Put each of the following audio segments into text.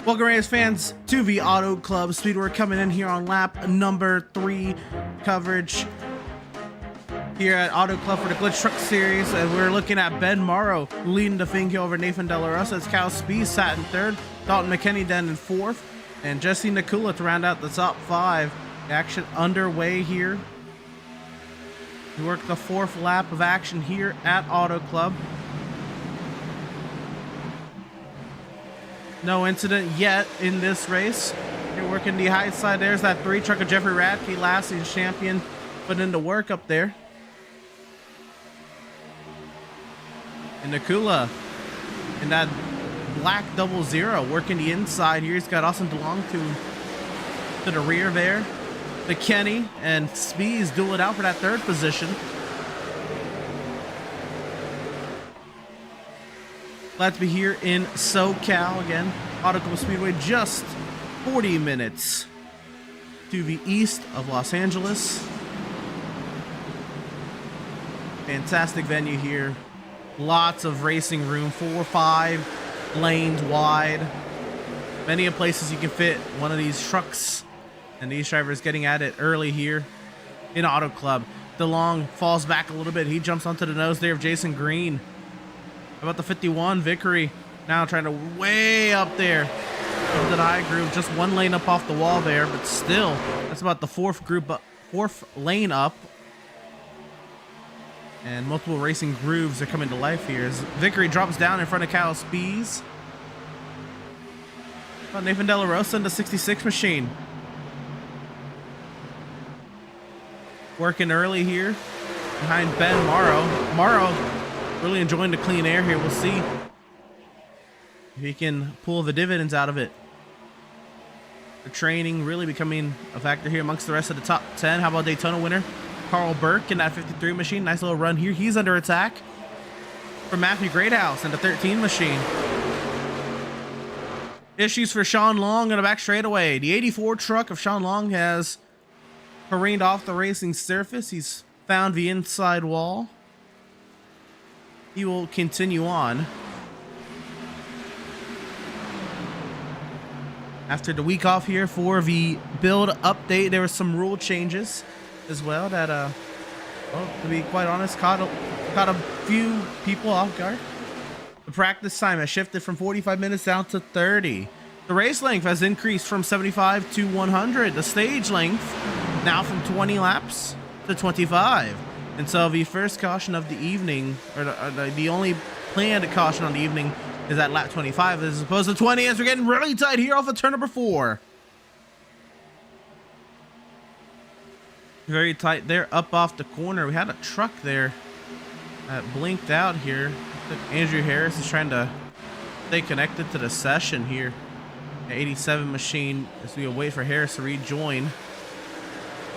Welcome, race fans, to the Auto Club Speed. We're coming in here on lap number 3 coverage here at Auto Club for the Glytch Truck Series, and we're looking at Ben Morrow leading the thing here over Nathan De La Rosa. It's Cal Speed sat in 3rd, Dalton McKinney then in 4th, and Jesse Nakula to round out the top 5. The action underway here. We work the 4th lap of action here at Auto Club. No incident yet in this race. You're working the high side. There's that 3 truck of Jeffrey Radke, last season champion, putting into work up there. And Nakula in that black 00 working the inside here. He's got Austin DeLong to the rear there. McKinney and Spees duel it out for that 3rd position. Glad to be here in SoCal again. Auto Club Speedway, just 40 minutes to the east of Los Angeles. Fantastic venue here. Lots of racing room, 4-5 lanes wide. Many of places you can fit one of these trucks. And these drivers getting at it early here in Auto Club. DeLong falls back a little bit. He jumps onto the nose there of Jason Green. How about the 51 Vickery now trying to way up there into the high groove, just 1 lane up off the wall there, but still that's about the 4th lane up, and multiple racing grooves are coming to life here as Vickery drops down in front of Cal Spees. Nathan De La Rosa in the 66 machine working early here behind Ben Morrow really enjoying the clean air here. We'll see if he can pull the dividends out of it. The training really becoming a factor here amongst the rest of the top 10. How about Daytona winner Carl Burke in that 53 machine? Nice little run here. He's under attack from Matthew Greathouse in the 13 machine. Issues for Sean Long on the back straightaway. The 84 truck of Sean Long has careened off the racing surface. He's found the inside wall. He will continue on. After the week off here for the build update, there were some rule changes as well that, well, to be quite honest, caught a few people off guard. The practice time has shifted from 45 minutes down to 30. The race length has increased from 75 to 100. The stage length now from 20 laps to 25. And so the first caution of the evening, or the only planned caution on the evening, is at lap 25 as opposed to 20, as we're getting really tight here off of turn number 4. Very tight there up off the corner. We had a truck there that blinked out here. Andrew Harris is trying to stay connected to the session here. The 87 machine as we wait for Harris to rejoin.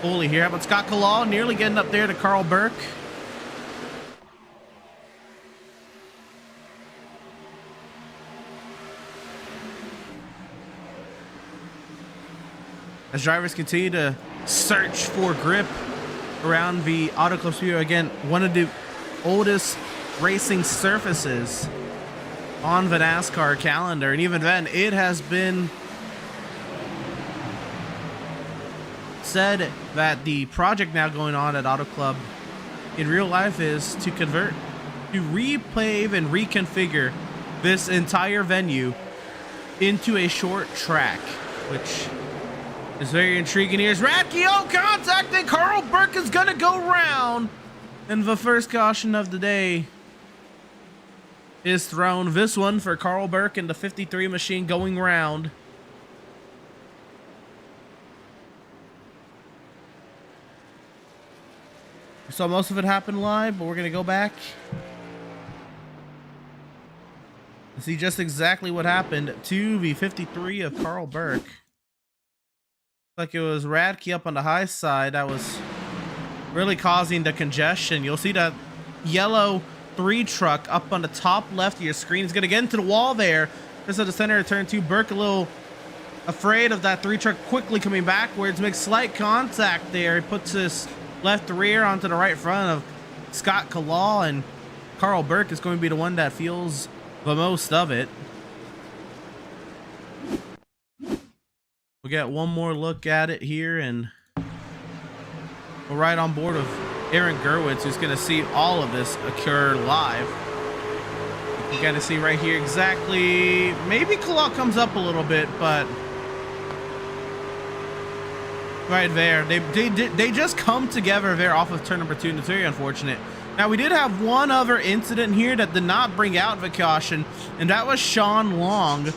Fully here. How about Scott Kalal nearly getting up there to Carl Burke? As drivers continue to search for grip around the Auto Club Speedway, again, one of the oldest racing surfaces on the NASCAR calendar, and even then it has been said that the project now going on at Auto Club in real life is to repave and reconfigure this entire venue into a short track, which is very intriguing. Here's Radke, contact, and Carl Burke is gonna go round, and the first caution of the day is thrown. This one for Carl Burke in the 53 machine going round. So most of it happened live, but we're gonna go back and see just exactly what happened to the 53 of Carl Burke. Like it was Radke up on the high side that was really causing the congestion. You'll see that yellow 3 truck up on the top left of your screen is gonna get into the wall there. Just at the center of turn 2. Burke a little afraid of that 3 truck quickly coming backwards, makes slight contact there. He puts his left rear onto the right front of Scott Kalal, and Carl Burke is going to be the one that feels the most of it. We'll get one more look at it here, and we're right on board with Aaron Gerwitz, who's going to see all of this occur live. You got to see right here exactly. Maybe Kalak comes up a little bit, but right there, they just come together there off of turn number 2, and it's very unfortunate. Now, we did have one other incident here that did not bring out the caution, and that was Sean Long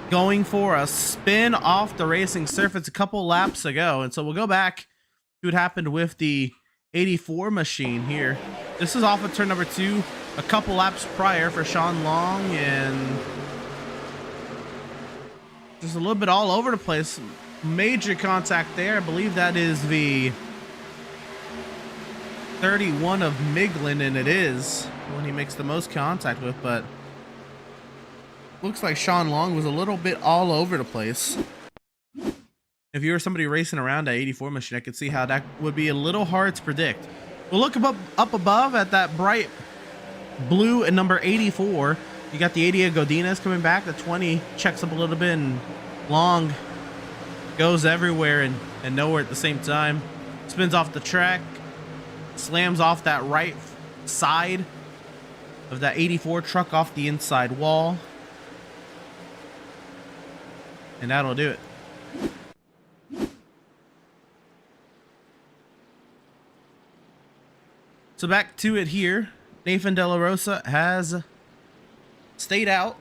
going for a spin off the racing surface a couple laps ago. And so we'll go back to what happened with the 84 machine here. This is off of turn number 2 a couple laps prior for Sean Long, and just a little bit all over the place. Major contact there. I believe that is the 31 of Miglin, and it is when he makes the most contact with, but looks like Sean Long was a little bit all over the place. If you were somebody racing around that 84 machine, I could see how that would be a little hard to predict. We'll look up above at that bright blue and number 84. You got the 80 of Godinez coming back. The 20 checks up a little bit, and Long goes everywhere and nowhere at the same time. Spins off the track, slams off that right side of that 84 truck off the inside wall. And that'll do it. So back to it here. Nathan De La Rosa has stayed out.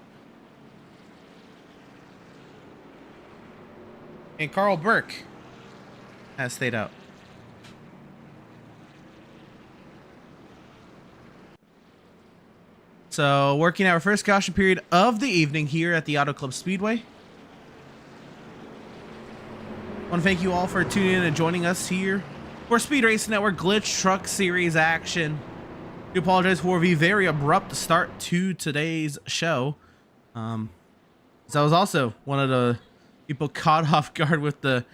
And Carl Burke has stayed out. So working our first caution period of the evening here at the Auto Club Speedway. I want to thank you all for tuning in and joining us here for Speed Racing Network Glytch Truck Series action. I do apologize for the very abrupt start to today's show. So I was also one of the people caught off guard with the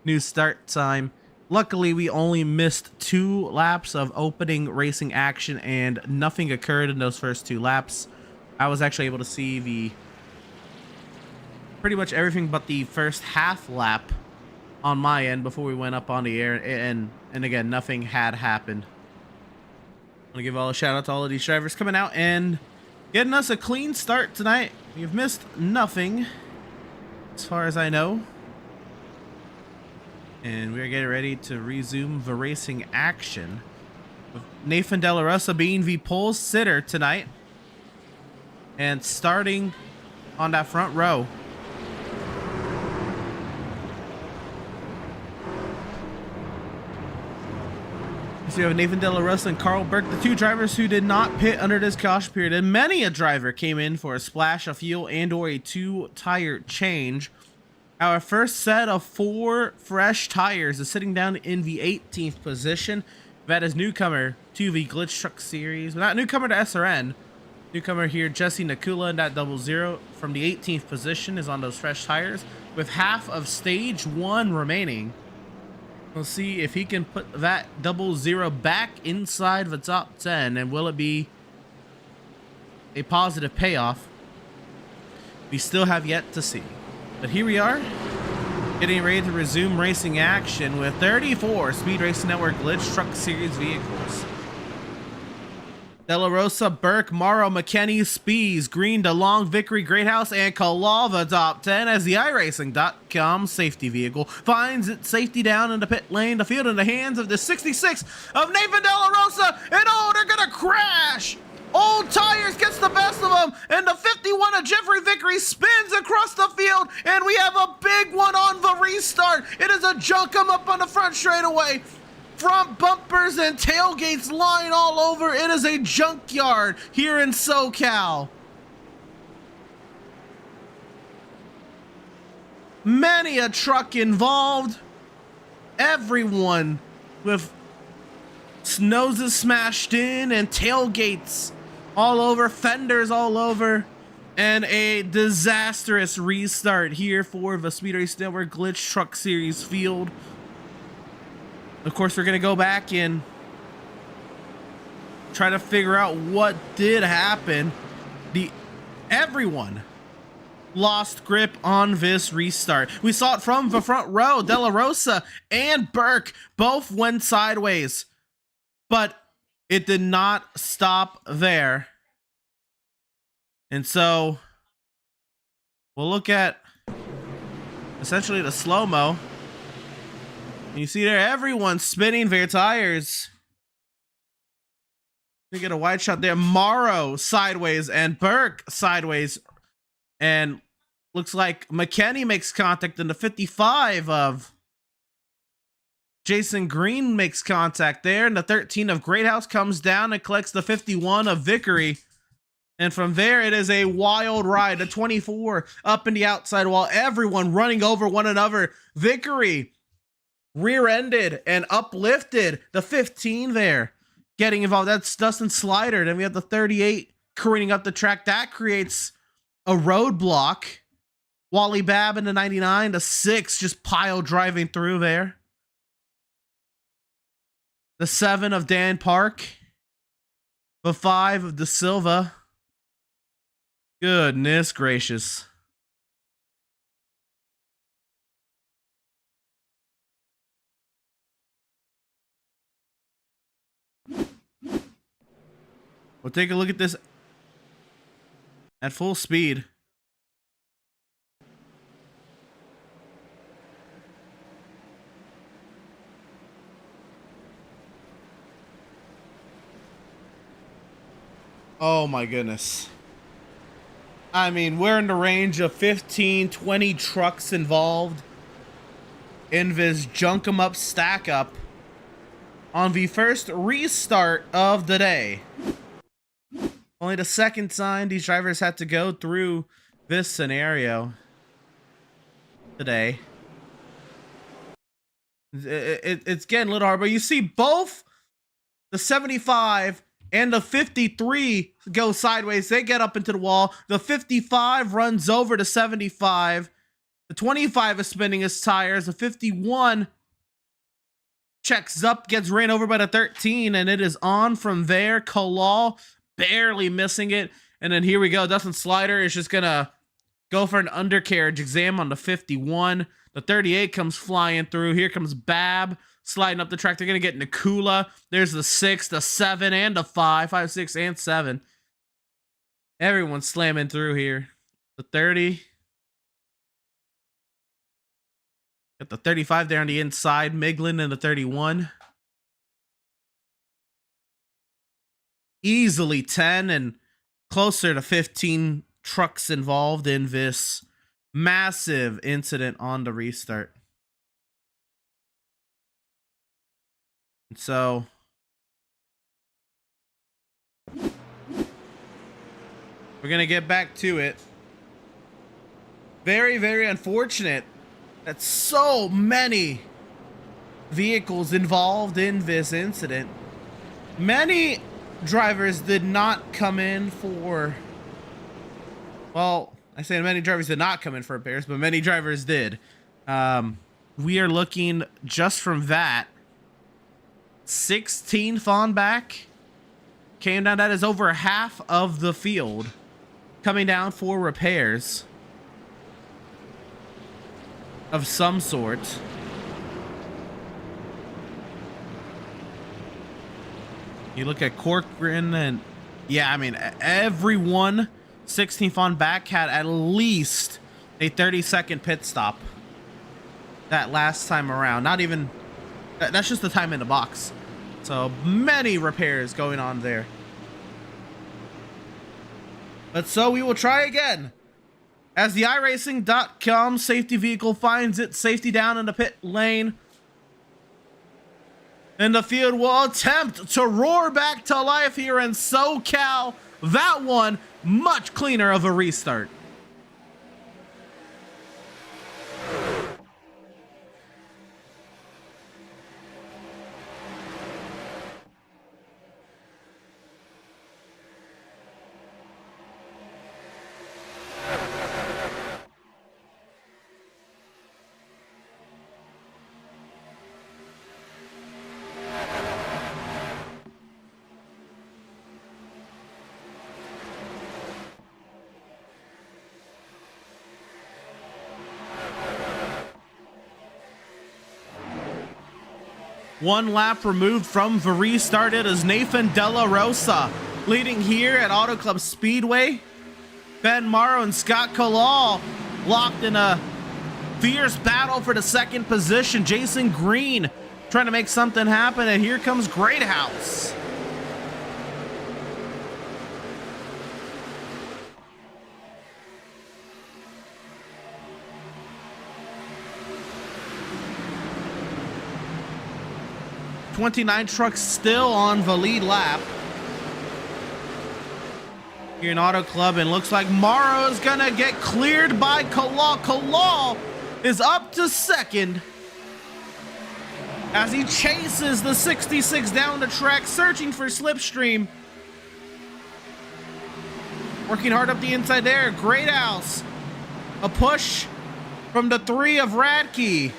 new start time. Luckily, we only missed 2 laps of opening racing action, and nothing occurred in those first 2 laps. I was actually able to see pretty much everything but the first half lap on my end before we went up on the air, and again, nothing had happened. I want to give all a shout out to all of these drivers coming out and getting us a clean start tonight. We've missed nothing as far as I know, and we're getting ready to resume the racing action with Nathan De La Rosa being the pole sitter tonight and starting on that front row. So you have Nathan De La Rosa and Carl Burke, the 2 drivers who did not pit under this caution period, and many a driver came in for a splash of fuel and or a 2-tire change. Our first set of 4 fresh tires is sitting down in the 18th position. That is newcomer to the Glytch Truck Series, but not newcomer to SRN. Newcomer here, Jesse Nakula, in that 00 from the 18th position is on those fresh tires with half of stage 1 remaining. We'll see if he can put that 00 back inside the top 10, and will it be a positive payoff? We still have yet to see. But here we are, getting ready to resume racing action with 34 Speed Racing Network Glytch Truck Series vehicles. De La Rosa, Burke, Morrow, McKenney, Spees, Green, DeLong, Vickery, Greathouse, and Kalal the top 10 as the iRacing.com safety vehicle finds its safety down in the pit lane. The field in the hands of the 66 of Nathan De La Rosa, and oh, they're gonna crash! Old tires gets the best of them, and the 51 of Jeffrey Vickery spins across the field, and we have a big one on the restart. It is a junk 'em up on the front straightaway. Front bumpers and tailgates lying all over. It is a junkyard here in SoCal. Many a truck involved. Everyone with noses smashed in and tailgates all over, fenders all over, and a disastrous restart here for the Speed Race Network Glytch Truck Series field. Of course, we're going to go back and try to figure out what did happen. Everyone lost grip on this restart. We saw it from the front row. De La Rosa and Burke both went sideways, but it did not stop there. And so we'll look at essentially the slow-mo. And you see there, everyone's spinning their tires. You get a wide shot there. Morrow sideways and Burke sideways. And looks like McKenny makes contact in the 55 of Jason Green makes contact there. And the 13 of Greathouse comes down and collects the 51 of Vickery. And from there, it is a wild ride. The 24 up in the outside wall. Everyone running over one another. Vickery rear-ended and uplifted the 15 there. Getting involved. That's Dustin Slider. Then we have the 38 careening up the track. That creates a roadblock. Wally Babb in the 99. The 6 just pile driving through there. The 7 of Dan Park. The 5 of De Silva. Goodness gracious. We'll take a look at this at full speed. Oh my goodness. I mean, we're in the range of 15, 20 trucks involved in this junk 'em up, stack up on the first restart of the day. Only the second time these drivers had to go through this scenario today. It's getting a little hard, but you see both the 75 and the 53 go sideways. They get up into the wall. The 55 runs over the 75. The 25 is spinning his tires. The 51 checks up, gets ran over by the 13, and it is on from there. Kalal barely missing it. And then here we go. Dustin Slider is just going to go for an undercarriage exam on the 51. The 38 comes flying through. Here comes Babb sliding up the track. They're going to get Nakula. There's the 6, the 7, and the 5. 5, 6, and 7. Everyone's slamming through here. The 30. Got the 35 there on the inside. Miglin and the 31. Easily 10 and closer to 15 trucks involved in this massive incident on the restart. And so we're going to get back to it. Very, very unfortunate that so many vehicles involved in this incident. Many drivers did not come in for, well, I say many drivers did not come in for repairs, but many drivers did. We are looking just from that 16th on back came down. That is over half of the field coming down for repairs of some sort. You look at Corcoran and yeah, I mean, everyone 16th on back had at least a 30-second pit stop that last time around. Not even, that's just the time in the box. So many repairs going on there. But so we will try again as the iRacing.com safety vehicle finds its safety down in the pit lane. And the field will attempt to roar back to life here in SoCal. That one, much cleaner of a restart. 1 lap removed from the restart. It is Nathan Della Rosa leading here at Auto Club Speedway. Ben Morrow and Scott Kalal locked in a fierce battle for the 2nd position. Jason Green trying to make something happen, and here comes Greathouse. '29 trucks still on the lead lap here in Auto Club, and looks like Morrow is gonna get cleared by Kalal. Kalal is up to 2nd as he chases the 66 down the track, searching for slipstream. Working hard up the inside there. Greathouse. A push from the 3 of Radke.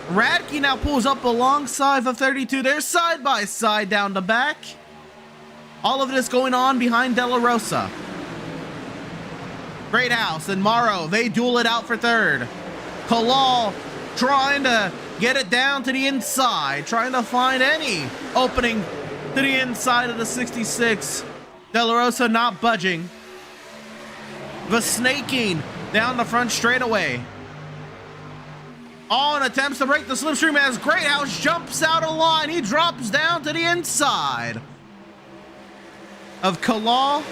Radke now pulls up alongside the 32. They're side by side down the back. All of this going on behind Della Rosa. Greathouse and Morrow, they duel it out for 3rd. Kalal trying to get it down to the inside, trying to find any opening to the inside of the 66. Della Rosa not budging. The snaking down the front straightaway. All in attempts to break the slipstream as Greathouse jumps out of line. He drops down to the inside of Kalal.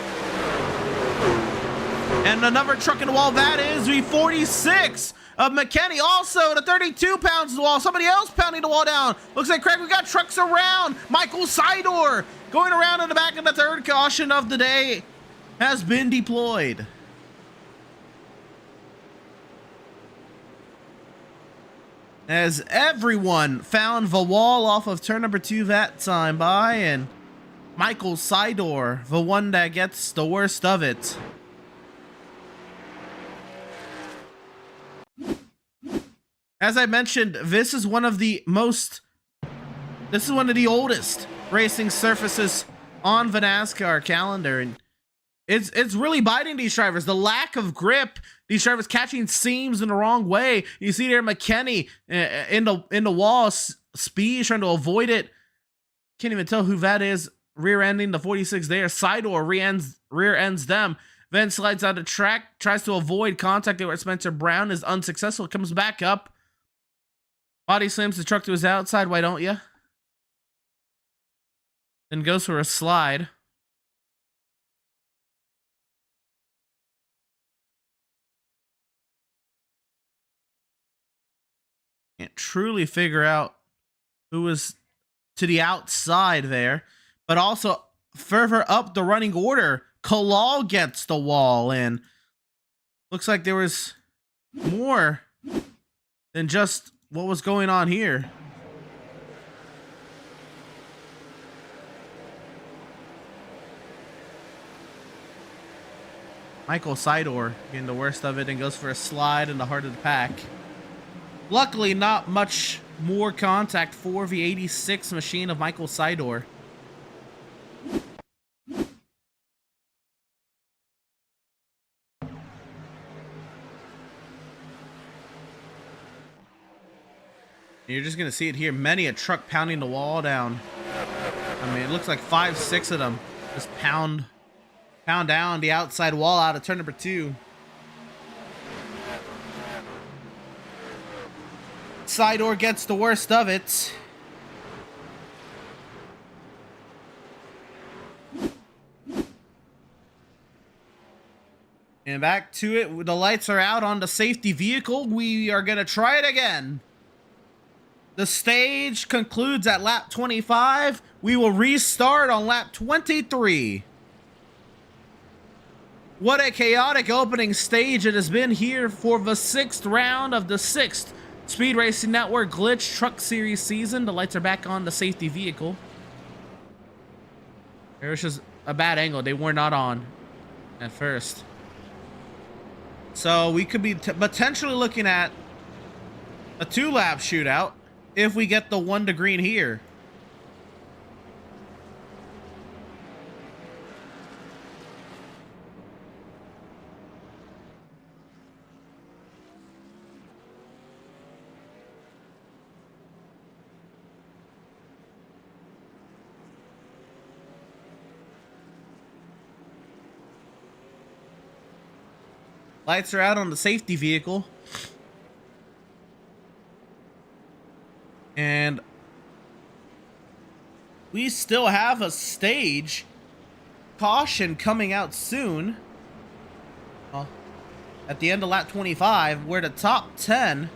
And another truck in the wall. That is the 46 of McKinney. Also, the 32 pounds the wall. Somebody else pounding the wall down. Looks like, Craig, we got trucks around. Michael Sidor going around in the back of the 3rd caution of the day has been deployed. As everyone found the wall off of turn number 2 that time by, and Michael Sidor, the one that gets the worst of it. As I mentioned, this is one of the oldest racing surfaces on the NASCAR calendar, and it's really biting these drivers. The lack of grip, these drivers catching seams in the wrong way. You see there McKinney in the wall, Speed trying to avoid it. Can't even tell who that is. Rear-ending the 46 there. Sidor rear ends them. Then slides out the track, tries to avoid contact there with Spencer Brown, is unsuccessful, comes back up. Body slams the truck to his outside, why don't you? Then goes for a slide. Can't truly figure out who was to the outside there, but also further up the running order, Kalal gets the wall in. Looks like there was more than just what was going on here. Michael Sidor getting the worst of it and goes for a slide in the heart of the pack. Luckily, not much more contact for the 86 machine of Michael Sidor. You're just going to see it here. Many a truck pounding the wall down. I mean, it looks like 5, 6 of them just pound down the outside wall out of turn number 2. Sidor gets the worst of it. And back to it. The lights are out on the safety vehicle. We are going to try it again. The stage concludes at lap 25. We will restart on lap 23. What a chaotic opening stage it has been here for the 6th round of the 6th Speed Racing Network Glytch Truck Series season. The lights are back on the safety vehicle. It was just a bad angle. They were not on at first. So we could be potentially looking at a 2-lap shootout if we get the 1 to green here. Lights are out on the safety vehicle. And we still have a stage caution coming out soon. Well, at the end of lap 25, where the top 10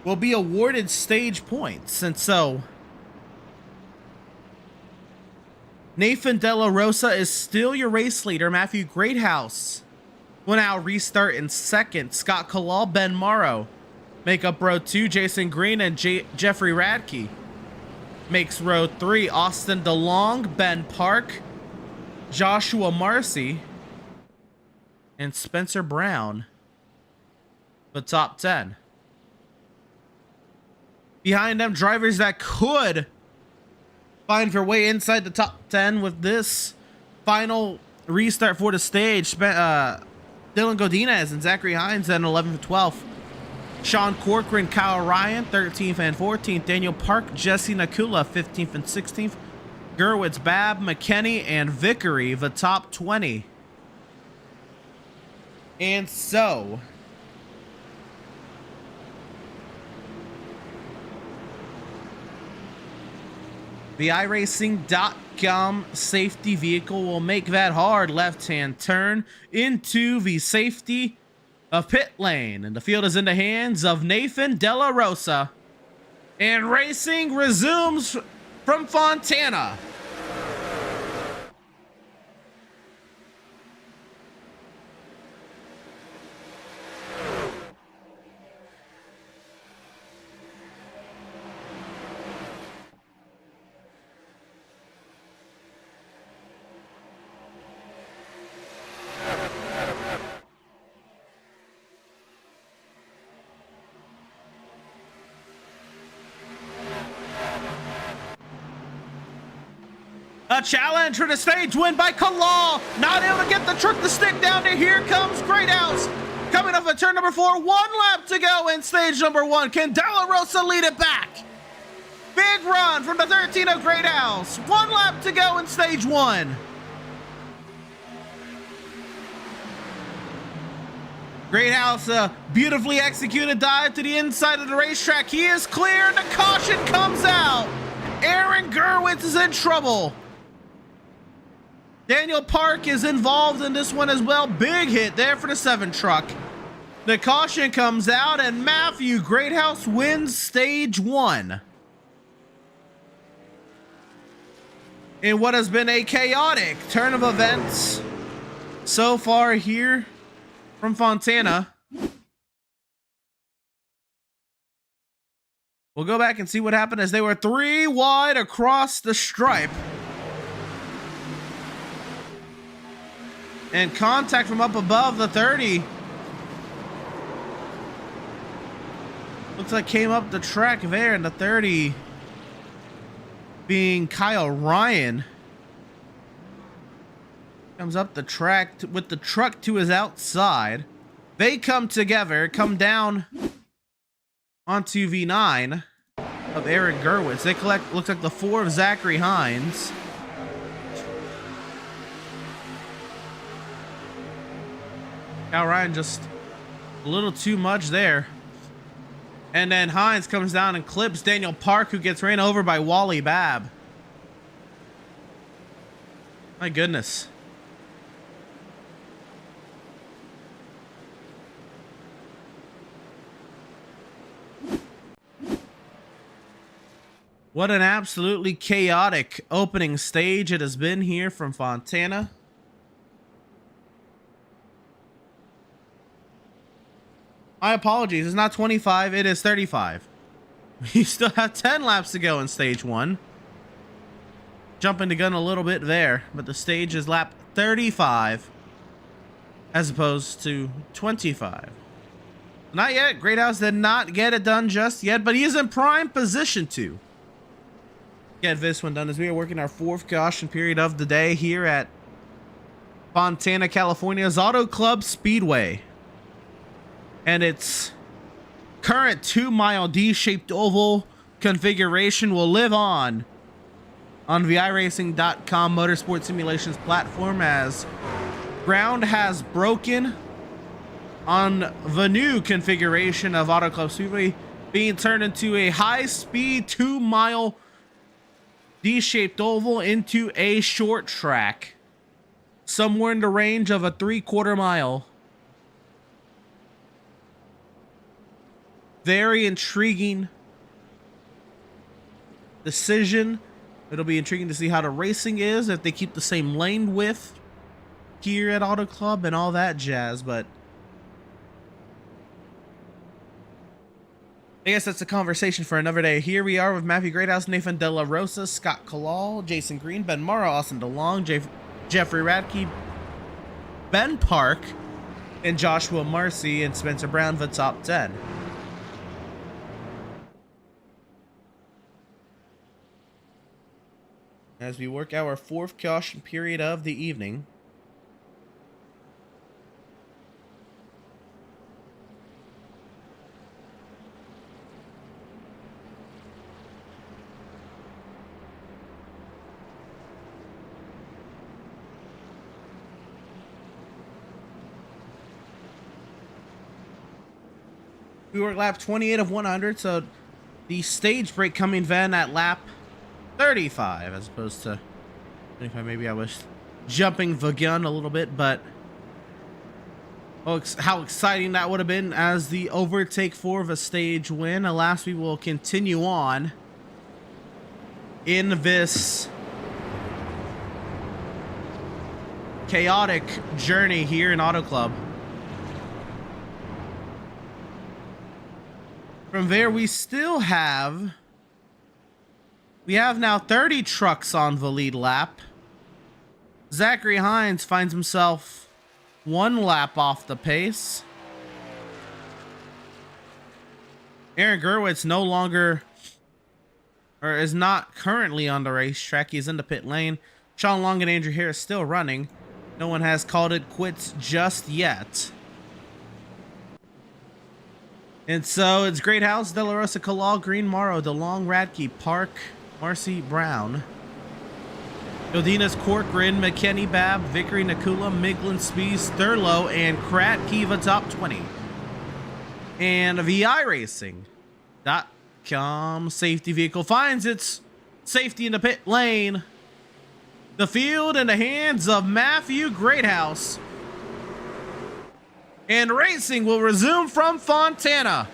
will be awarded stage points. And so Nathan De La Rosa is still your race leader. Matthew Greathouse will now restart in second. Scott Kalal, Ben Morrow make up row 2. Jason Green and Jeffrey Radke makes row 3. Austin DeLong, Ben Park, Joshua Marcy, and Spencer Brown, the top 10. Behind them, drivers that could find their way inside the top 10 with this final restart for the stage. Dylan Godinez and Zachary Hines at 11th and 12th. Sean Corcoran, Kyle Ryan, 13th and 14th. Daniel Park, Jesse Nakula, 15th and 16th. Gerwitz, Bab, McKenney, and Vickery, the top 20. And so the iRacing.com safety vehicle will make that hard left-hand turn into the safety of pit lane. And the field is in the hands of Nathan De La Rosa. And racing resumes from Fontana. A challenge for the stage win by Kalal. Not able to get the truck to stick down there. Here comes Greathouse. Coming up at turn number 4. 1 lap to go in stage number 1. Can De La Rosa lead it back? Big run from the 13 of Greathouse. 1 lap to go in stage 1. Greathouse, beautifully executed dive to the inside of the racetrack. He is clear and the caution comes out. Aaron Gerwitz is in trouble. Daniel Park is involved in this one as well. Big hit there for the 7 truck. The caution comes out and Matthew Greathouse wins stage 1. In what has been a chaotic turn of events so far here from Fontana. We'll go back and see what happened as they were 3 wide across the stripe. And contact from up above the 30. Looks like came up the track there, and the 30 being Kyle Ryan. Comes up the track with the truck to his outside. They come together, come down onto V9 of Aaron Gerwitz. They collect, looks like the 4 of Zachary Hines. Kyle Ryan just a little too much there. And then Hines comes down and clips Daniel Park, who gets ran over by Wally Babb. My goodness. What an absolutely chaotic opening stage it has been here from Fontana. My apologies, it's not 25, it is 35. We still have 10 laps to go in stage 1. Jumping the gun a little bit there, but the stage is lap 35 as opposed to 25. Not yet. Greathouse did not get it done just yet, but he is in prime position to get this one done as we are working our 4th caution period of the day here at Fontana, California's Auto Club Speedway. And its current 2-mile D-shaped oval configuration will live on the iRacing.com motorsport simulations platform as ground has broken on the new configuration of Auto Club Speedway being turned into a high-speed 2-mile D-shaped oval into a short track, somewhere in the range of a 3/4 mile. Very intriguing decision. It'll be intriguing to see how the racing is, if they keep the same lane width here at Auto Club and all that jazz, but I guess that's a conversation for another day. Here we are with Matthew Greathouse, Nathan De La Rosa, Scott Kalal, Jason Green, Ben Morrow, Austin DeLong, Jeffrey Radke, Ben Park, and Joshua Marcy and Spencer Brown, the top 10. As we work our 4th caution period of the evening. We work lap 28 of 100, so the stage break coming then at lap 35 as opposed to 25. Maybe I was jumping the gun a little bit, but oh, how exciting that would have been as the overtake for the stage win. Alas, we will continue on in this chaotic journey here in Auto Club. From there, we have now 30 trucks on the lead lap. Zachary Hines finds himself 1 lap off the pace. Aaron Gerwitz no longer, or is not currently on the racetrack. He's in the pit lane. Sean Long and Andrew Harris still running. No one has called it quits just yet. And so it's Greathouse, De La Rosa, Kalal, Green, Morrow, DeLong, Radke, Park, Marcy, Brown, Godinez, Corcoran, McKinney, Babb, Vickery, Nakula, Miglin, Spees, Thurlow, and Kratke, the top 20. And the iRacing.com safety vehicle finds its safety in the pit lane. The field in the hands of Matthew Greathouse. And racing will resume from Fontana.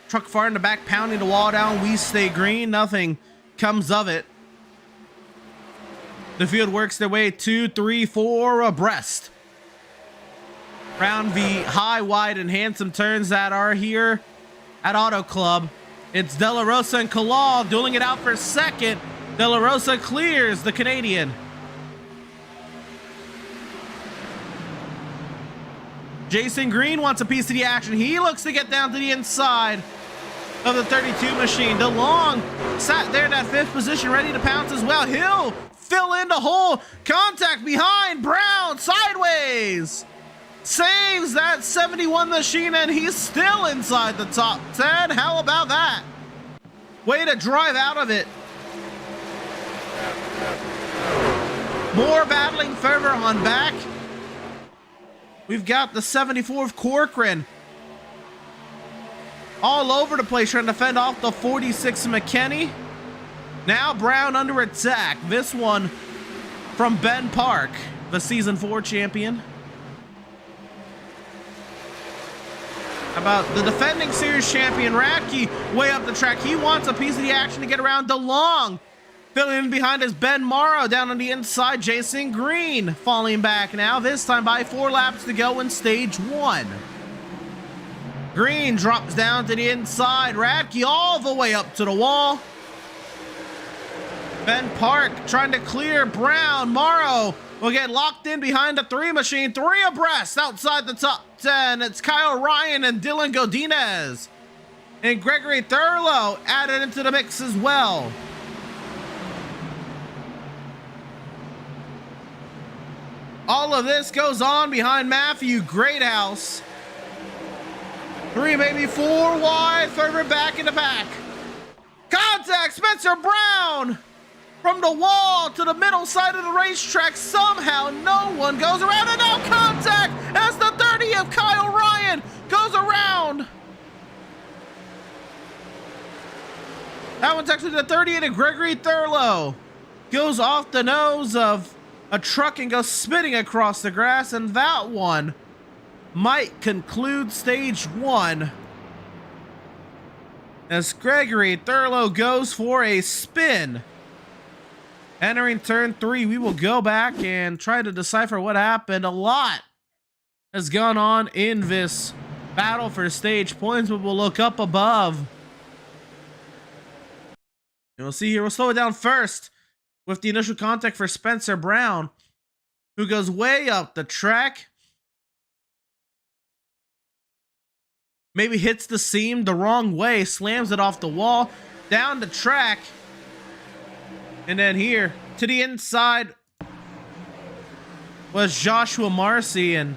Truck far in the back, pounding the wall down. We stay green. Nothing comes of it. The field works their way 2, 3, 4 abreast. Around the high, wide, and handsome turns that are here at Auto Club. It's De La Rosa and Kalal dueling it out for second. De La Rosa clears the Canadian. Jason Green wants a piece of the action. He looks to get down to the inside of the 32 machine. DeLong sat there in that 5th position, ready to pounce as well. He'll fill in the hole. Contact behind. Brown sideways. Saves that 71 machine, and he's still inside the top 10. How about that? Way to drive out of it. More battling further on back. We've got the 74th Corcoran all over the place trying to fend off the 46 McKinney. Now Brown under attack. This one from Ben Park, the season 4 champion. How about the defending series champion Radke way up the track? He wants a piece of the action to get around DeLong. Filling in behind is Ben Morrow down on the inside. Jason Green falling back now, this time by 4 laps to go in stage 1. Green drops down to the inside. Radke all the way up to the wall. Ben Park trying to clear Brown. Morrow will get locked in behind the 3 machine. 3 abreast outside the top 10. It's Kyle Ryan and Dylan Godinez. And Gregory Thurlow added into the mix as well. All of this goes on behind Matthew Greathouse. 3, maybe 4 wide, Thurber back in the pack. Contact, Spencer Brown! From the wall to the middle side of the racetrack, somehow no one goes around, and now contact as the 30 of Kyle Ryan goes around. That one's actually the 30 of Gregory Thurlow. Goes off the nose of a truck and goes spinning across the grass, and that one might conclude stage 1. As Gregory Thurlow goes for a spin. Entering turn 3, we will go back and try to decipher what happened. A lot has gone on in this battle for stage points, but we'll look up above. And we'll see here, we'll slow it down first with the initial contact for Spencer Brown, who goes way up the track. Maybe hits the seam the wrong way, slams it off the wall, down the track. And then here, to the inside was Joshua Marcy, and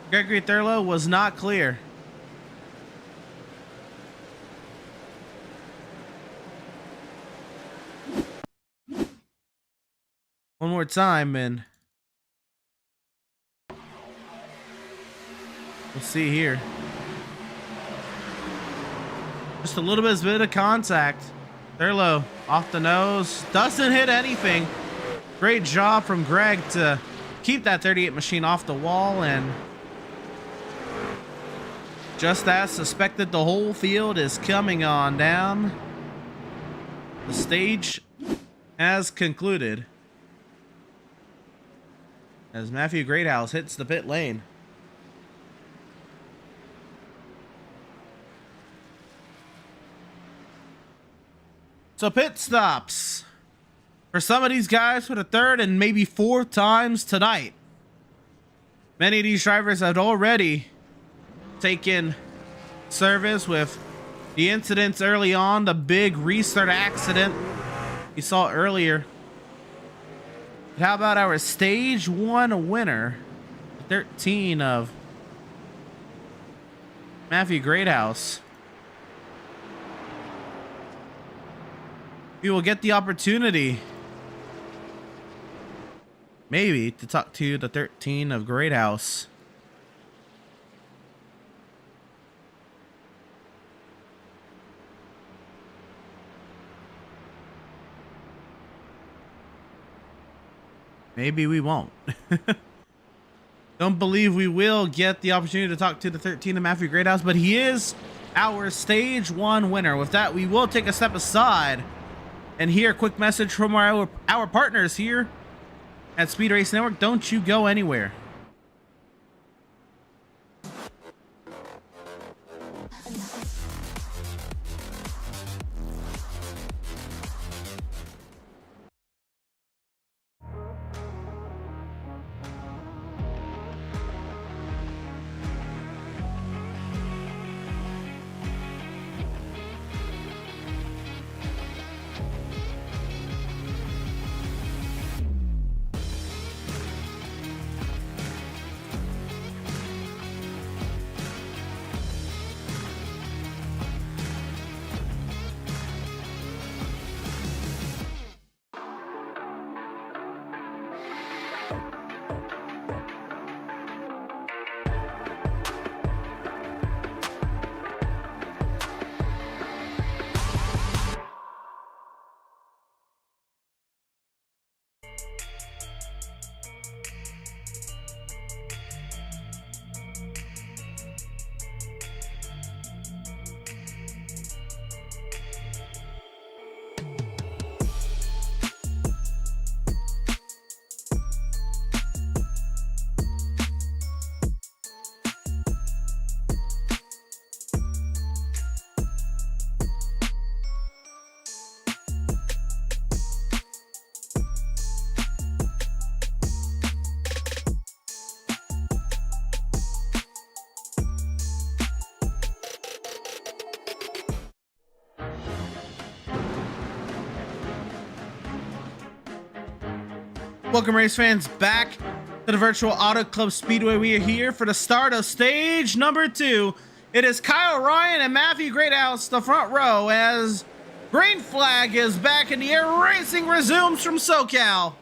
Gregory Thurlow was not clear. One more time, and we'll see here. Just a little bit of contact. Thurlow off the nose, doesn't hit anything. Great job from Greg to keep that 38 machine off the wall, and just as suspected, the whole field is coming on down. The stage has concluded as Matthew Greathouse hits the pit lane. So pit stops for some of these guys for the 3rd and maybe 4th times tonight. Many of these drivers have already taken service with the incidents early on, the big restart accident you saw earlier. But how about our stage 1 winner, 13 of Matthew Greathouse? We will get the opportunity, maybe, to talk to the 13 of Greathouse. Maybe we won't. Don't believe we will get the opportunity to talk to the 13 of Matthew Greathouse, but he is our stage 1 winner. With that, we will take a step aside and hear a quick message from our partners here at Speed Race Network. Don't you go anywhere. Welcome, race fans, back to the Virtual Auto Club Speedway. We are here for the start of stage number 2. It is Kyle Ryan and Matthew Greathouse, the front row, as green flag is back in the air. Racing resumes from SoCal.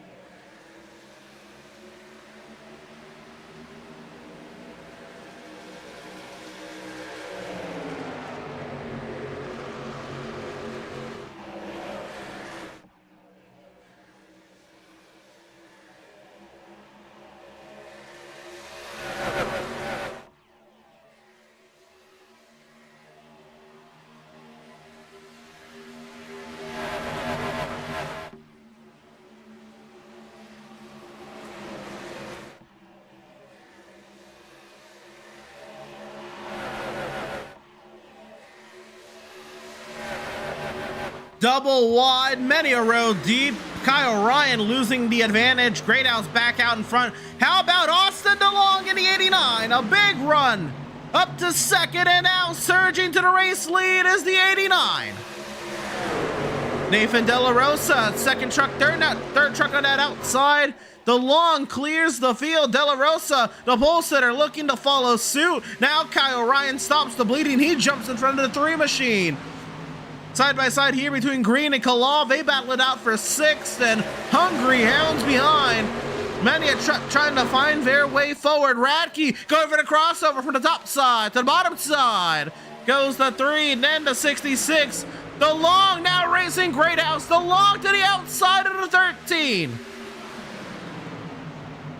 Double wide, many a row deep. Kyle Ryan losing the advantage. Greathouse back out in front. How about Austin DeLong in the 89? A big run up to second, and now surging to the race lead is the 89. Nathan De La Rosa, second truck, third truck on that outside. DeLong clears the field. De La Rosa, the pole sitter, looking to follow suit. Now Kyle Ryan stops the bleeding. He jumps in front of the 3 machine. Side by side here between Green and Kalal. They battle it out for 6th, and Hungry Hounds behind. Many a truck trying to find their way forward. Radke going for the crossover from the top side to the bottom side. Goes the 3, and then the 66. DeLong now racing Greathouse. DeLong to the outside of the 13.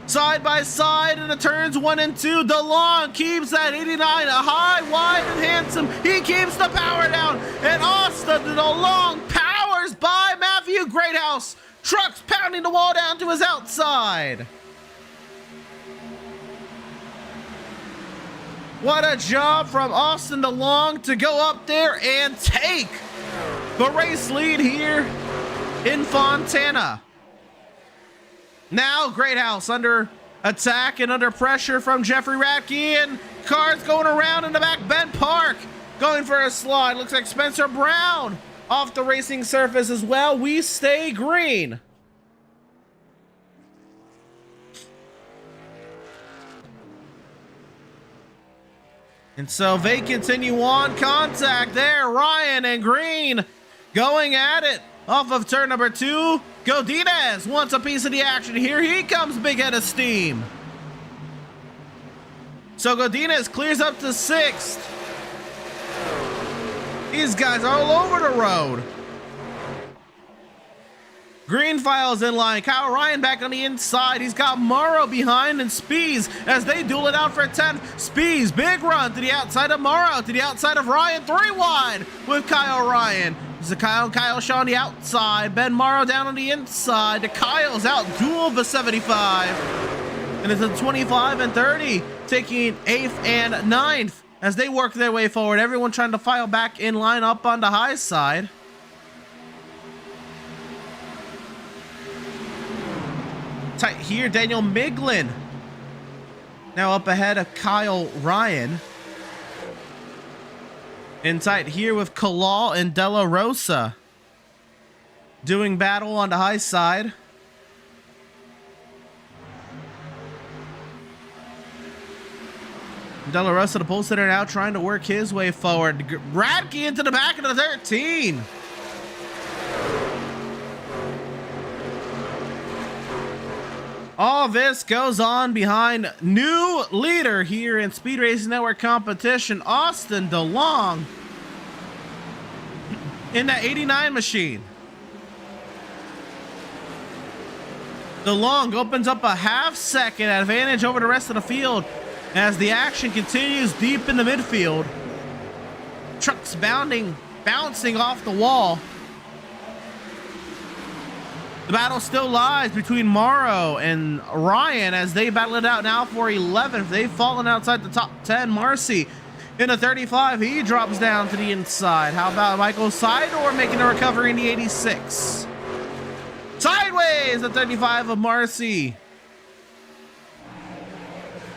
Side by side in the turns 1 and 2. DeLong keeps that 89 a high, wide, and handsome. He keeps the power down, and Austin DeLong powers by Matthew Greathouse. Trucks pounding the wall down to his outside. What a job from Austin DeLong to go up there and take the race lead here in Fontana. Now Greathouse under attack and under pressure from Jeffrey Radke, and cars going around in the back. Ben Park going for a slide. Looks like Spencer Brown off the racing surface as well. We stay green. And so they continue on. Contact there. Ryan and Green going at it off of turn number 2. Godinez wants a piece of the action. Here he comes, big head of steam. So Godinez clears up to 6th. These guys are all over the road. Green files in line. Kyle Ryan back on the inside. He's got Morrow behind, and Spees as they duel it out for 10th. Spees, big run to the outside of Morrow, to the outside of Ryan. 3 wide with Kyle Ryan. There's a Kyle Shaw on the outside. Ben Morrow down on the inside. The Kyle's out duel the 75. And it's a 25 and 30, taking 8th and 9th as they work their way forward. Everyone trying to file back in line up on the high side. Tight here, Daniel Miglin now up ahead of Kyle Ryan. In tight here with Kalal and De La Rosa doing battle on the high side. De La Rosa, the pole sitter, now trying to work his way forward. Radke into the back of the 13. All this goes on behind new leader here in Speed Racing Network competition, Austin DeLong, in that 89 machine. DeLong opens up a half-second advantage over the rest of the field as the action continues deep in the midfield. Trucks bouncing off the wall. The battle still lies between Morrow and Ryan as they battle it out now for 11th. They've fallen outside the top 10. Marcy in a 35. He drops down to the inside. How about Michael Sidor making a recovery in the 86? Sideways, the 35 of Marcy.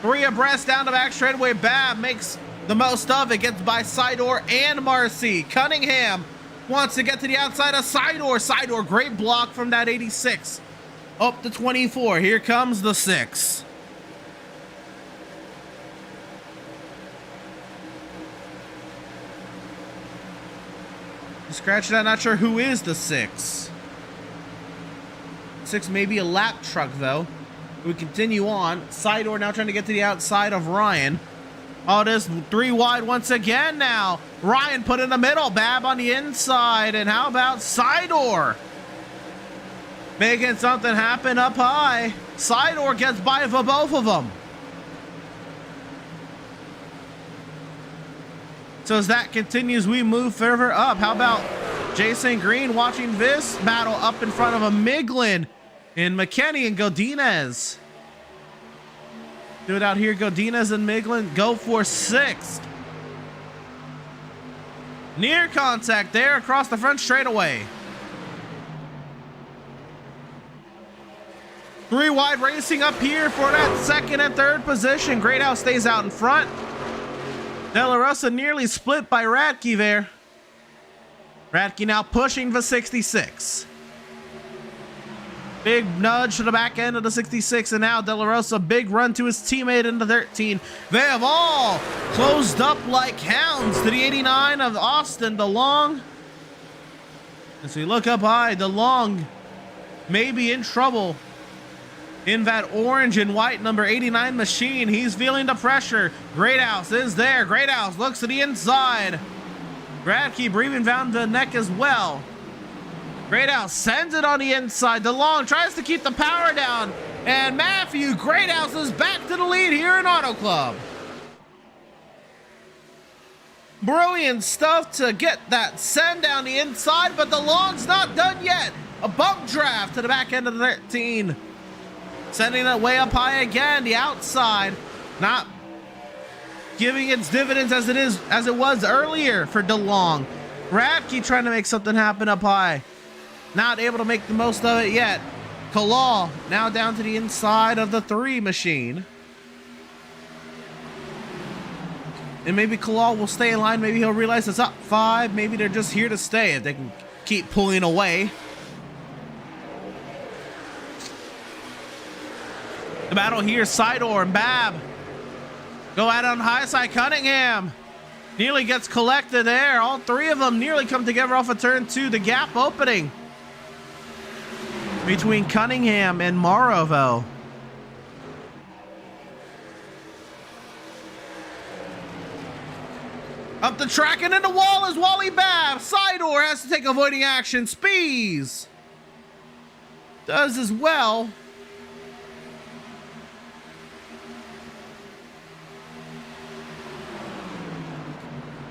3 abreast down the back straightaway. Babb makes the most of it. Gets by Sidor and Marcy. Cunningham wants to get to the outside of Sidor. Sidor, great block from that 86. Up to 24. Here comes the 6. Scratch that. Not sure who is the 6. 6 may be a lap truck, though. We continue on. Sidor now trying to get to the outside of Ryan. Oh, this 3 wide once again now. Ryan put in the middle. Bab on the inside. And how about Sidor? Making something happen up high. Sidor gets by for both of them. So as that continues, we move further up. How about Jason Green watching this battle up in front of a Miglin and McKenny and Godinez. Do it out here. Godinez and Miglin go for 6th. Near contact there across the front straightaway. 3 wide racing up here for that 2nd and 3rd position. Greathouse stays out in front. De La Rosa nearly split by Radke there. Radke now pushing the 66. Big nudge to the back end of the 66, and now De La Rosa, big run to his teammate in the 13. They have all closed up like hounds to the 89 of Austin DeLong. As we look up high, DeLong may be in trouble in that orange and white number 89 machine. He's feeling the pressure. Greathouse is there. Greathouse looks to the inside. Radke breathing down the neck as well. Greathouse sends it on the inside. DeLong tries to keep the power down. And Matthew Greathouse is back to the lead here in Auto Club. Brilliant stuff to get that send down the inside, but DeLong's not done yet. A bump draft to the back end of the 13. Sending it way up high again. The outside not giving its dividends as it was earlier for DeLong. Radke trying to make something happen up high. Not able to make the most of it yet. Kalal now down to the inside of the 3 machine. And maybe Kalal will stay in line. Maybe he'll realize it's up 5. Maybe they're just here to stay if they can keep pulling away. The battle here, Sidor and Bab go out on the high side. Cunningham nearly gets collected there. All 3 of them nearly come together off of turn 2. The gap opening between Cunningham and Morrow, though. Up the track and in the wall is Wally Bab. Sidor has to take avoiding action. Spees does as well.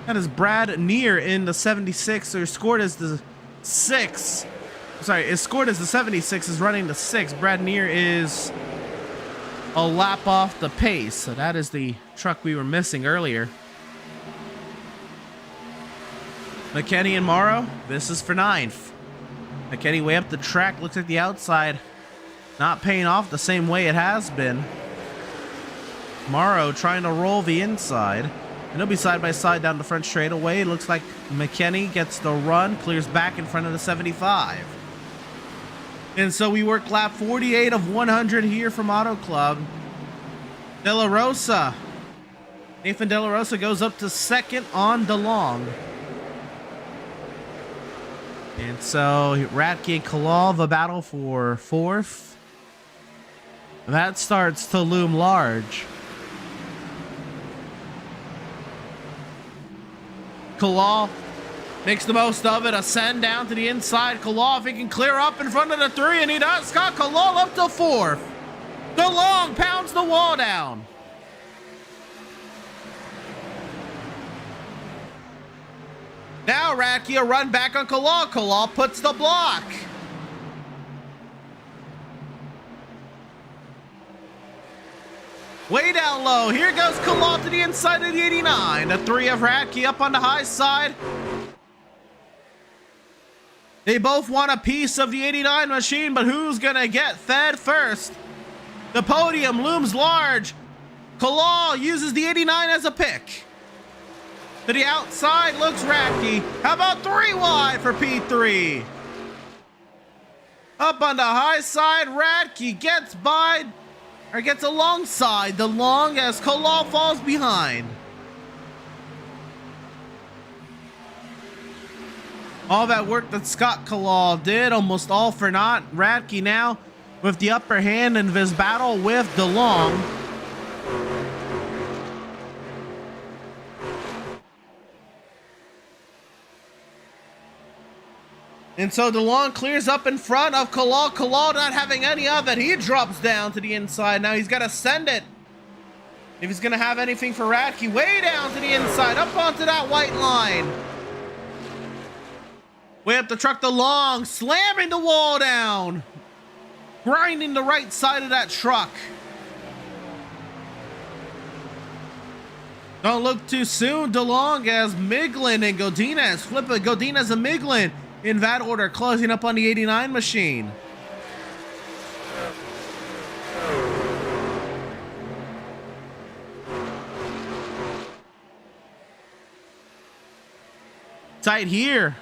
That is Brad Neer in the 76, or scored as the 6. Sorry, is scored as the 76, is running the 6. Brad Neer is a lap off the pace. So that is the truck we were missing earlier. McKenny and Morrow, this is for 9th. McKenny way up the track, looks like the outside not paying off the same way it has been. Morrow trying to roll the inside. And they'll be side by side down the front straightaway. It looks like McKenny gets the run, clears back in front of the 75. And so we work lap 48 of 100 here from Auto Club. De La Rosa. Nathan De La Rosa goes up to 2nd on DeLong. And so Radke and Kalal, the battle for 4th. That starts to loom large. Kalal makes the most of it. A send down to the inside. Kalal, if he can clear up in front of the 3, and he does. Scott Kalal up to 4th. DeLong pounds the wall down. Now Radke a run back on Kalal. Kalal puts the block. Way down low. Here goes Kalal to the inside of the 89. The 3 of Radke up on the high side. They both want a piece of the 89 machine, but who's going to get fed first? The podium looms large. Kalal uses the 89 as a pick. To the outside looks Radke. How about 3 wide for P3? Up on the high side, Radke gets by, or gets alongside the long as Kolal falls behind. All that work that Scott Kolal did, almost all for naught. Radke now with the upper hand in this battle with DeLong. And so DeLong clears up in front of Kolal. Kolal not having any of it. He drops down to the inside. Now he's got to send it. If he's going to have anything for Radke, way down to the inside, up onto that white line. Way up the truck, DeLong slamming the wall down. Grinding the right side of that truck. Don't look too soon, DeLong, as Miglin and Godinez flip it. Godinez and Miglin in that order, closing up on the 89 machine. Tight here.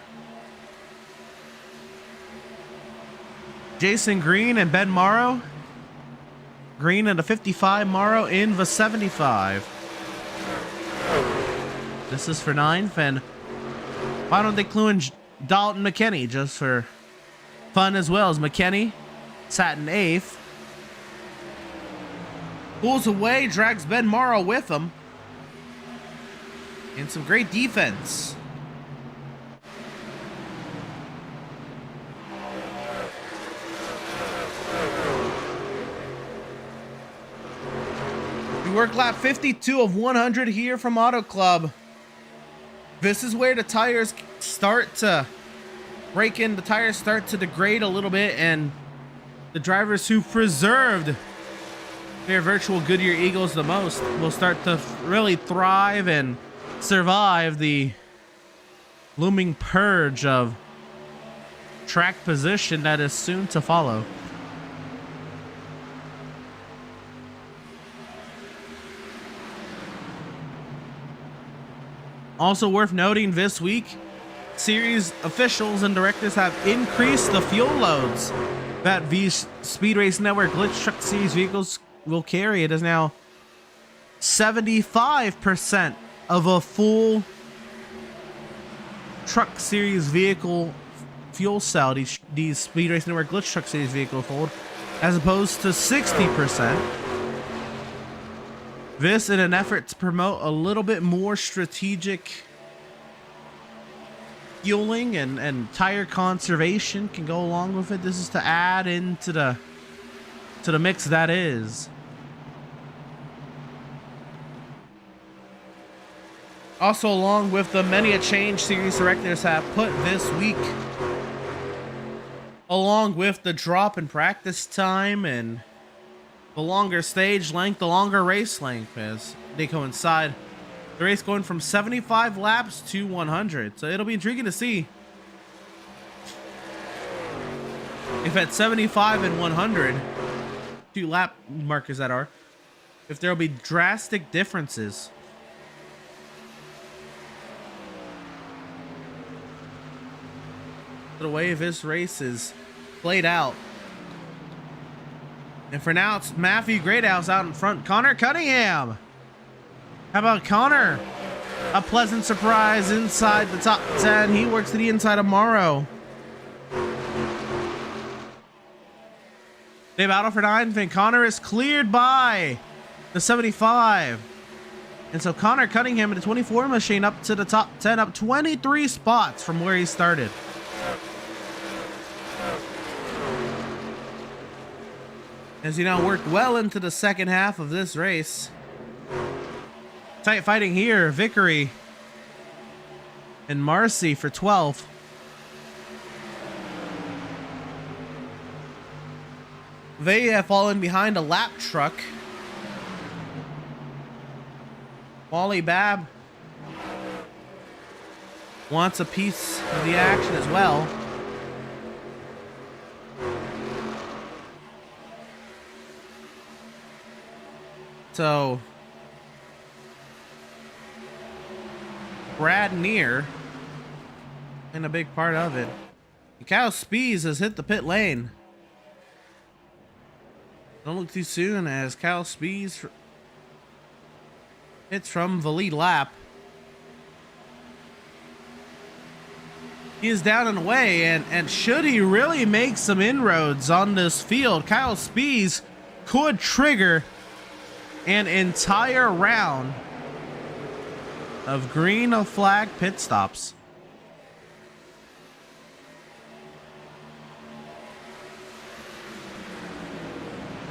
Jason Green and Ben Morrow. Green in the 55, Morrow in the 75. This is for 9th, and why don't they clue in Dalton McKinney just for fun as well, as McKinney sat in 8th. Pulls away, drags Ben Morrow with him. And some great defense. We work lap 52 of 100 here from Auto Club. This is where the tires start to break in. The tires start to degrade a little bit, and the drivers who preserved their virtual Goodyear Eagles the most will start to really thrive and survive the looming purge of track position that is soon to follow. Also worth noting, this week, series officials and directors have increased the fuel loads that these Speed Race Network Glytch Truck Series vehicles will carry. It is now 75% of a full Truck Series vehicle fuel cell these Speed Race Network Glytch Truck Series vehicles hold, as opposed to 60%. This in an effort to promote a little bit more strategic fueling and tire conservation can go along with it. This is to add into the mix that is. Also, along with the many a change series directors have put this week, along with the drop in practice time and the longer stage length, the longer race length, as they coincide. The race going from 75 laps to 100. So it'll be intriguing to see if at 75 and 100, 2 lap markers that are, if there'll be drastic differences. The way this race is played out. And for now, it's Matthew Greathouse out in front. Connor Cunningham. How about Connor? A pleasant surprise inside the top 10. He works to the inside of Morrow. They battle for 9th, and Connor is cleared by the 75. And so Connor Cunningham in the 24 machine up to the top 10, up 23 spots from where he started. As he now worked well into the second half of this race. Tight fighting here. Vickery and Marcy for 12th. They have fallen behind a lap truck. Wally Babb wants a piece of the action as well. So Brad Neer in a big part of it. Cal Spees has hit the pit lane. Don't look too soon as Kyle Spees hits from the lead lap. He is down and away, and should he really make some inroads on this field, Kyle Spees could trigger an entire round of green flag pit stops.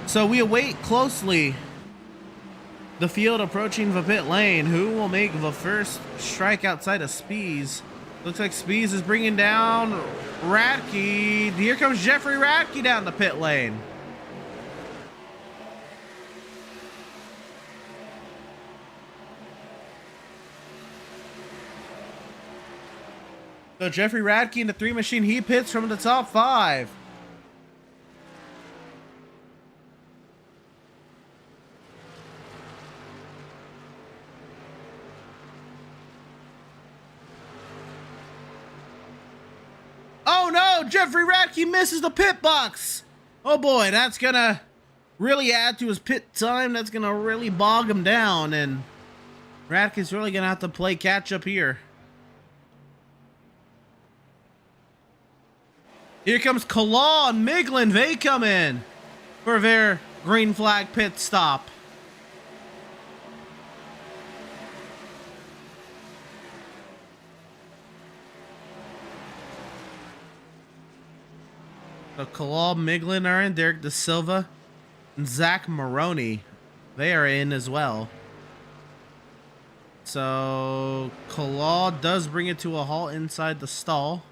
So we await closely the field approaching the pit lane. Who will make the first strike outside of Spees? Looks like Spees is bringing down Radke. Here comes Jeffrey Radke down the pit lane. So Jeffrey Radke in the 3 machine, he pits from the top 5. Oh no, Jeffrey Radke misses the pit box. Oh boy, that's gonna really add to his pit time. That's gonna really bog him down, and Radke's really gonna have to play catch up here. Here comes Kalaw and Miglin. They come in for their green flag pit stop. So Kalaw, Miglin are in. Derek De Silva and Zach Maroney, they are in as well. So Kalaw does bring it to a halt inside the stall.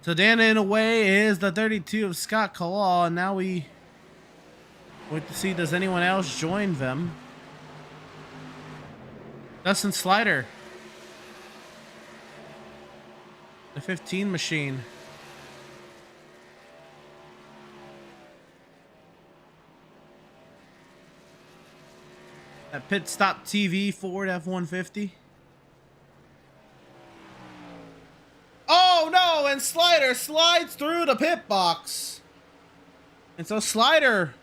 So Dan in a way is the 32 of Scott Kalaw, and now we wait to see, does anyone else join them? Dustin Slider, the 15 machine. That Pit Stop TV Ford F-150. Oh no, and Slider slides through the pit box. And so Slider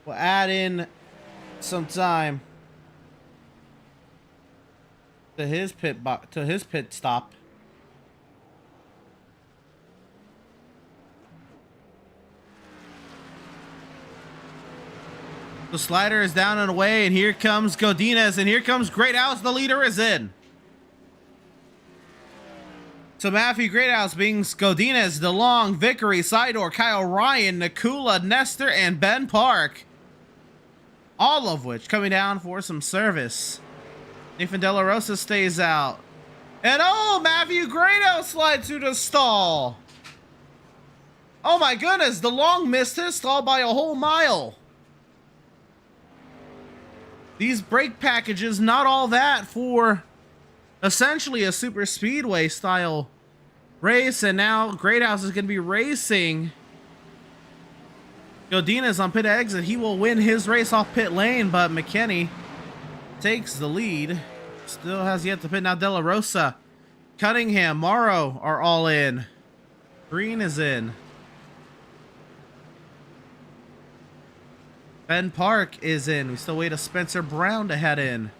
will add in some time to his pit stop. The Slider is down and away, and here comes Godinez, and here comes Greathouse. The leader is in. So Matthew Greathouse brings Godinez, DeLong, Vickery, Sidor, Kyle Ryan, Nakula, Nestor, and Ben Park. All of which coming down for some service. Nathan De La Rosa stays out. And oh, Matthew Greathouse slides through the stall. Oh my goodness, DeLong missed his stall by a whole mile. These brake packages, not all that for essentially a super speedway style race, and now Greathouse is going to be racing Godinez on pit exit. He will win his race off pit lane, but McKinney takes the lead. Still has yet to pit. Now De La Rosa, Cunningham, Morrow are all in. Green is in. Ben Park is in. We still wait a Spencer Brown to head in.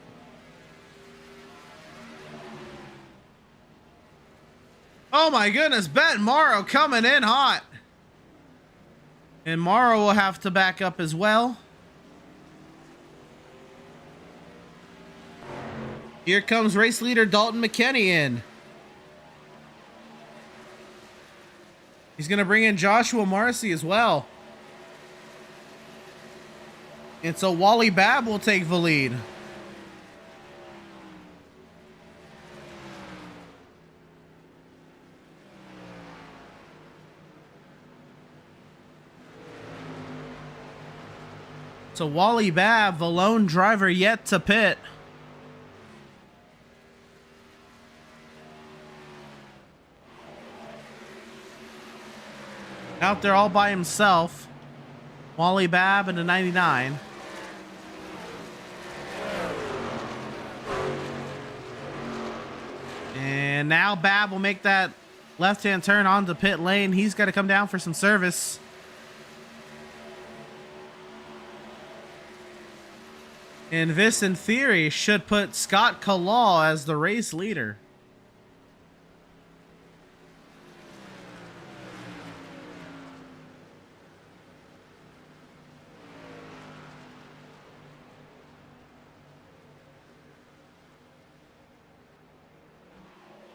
Oh my goodness, Ben Morrow coming in hot. And Morrow will have to back up as well. Here comes race leader Dalton McKinney in. He's going to bring in Joshua Marcy as well. And so Wally Babb will take the lead. So Wally Babb, the lone driver yet to pit. Out there all by himself. Wally Babb in the 99. And now Bab will make that left-hand turn onto pit lane. He's got to come down for some service. And this, in theory, should put Scott Kalaw as the race leader.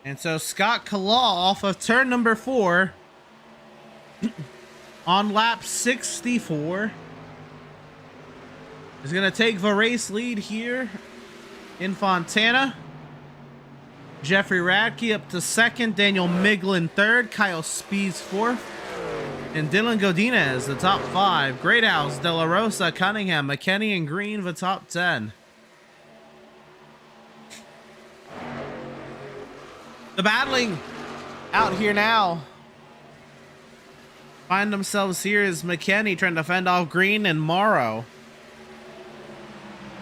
And so Scott Kalaw off of turn number 4 on lap 64 is going to take the race lead here in Fontana. Jeffrey Radke up to 2nd, Daniel Miglin 3rd, Kyle Spees 4th, and Dylan Godinez the top 5. Greathouse, De La Rosa, Cunningham, McKinney, and Green the top 10. The battling out here now. Find themselves here is McKinney trying to fend off Green and Morrow.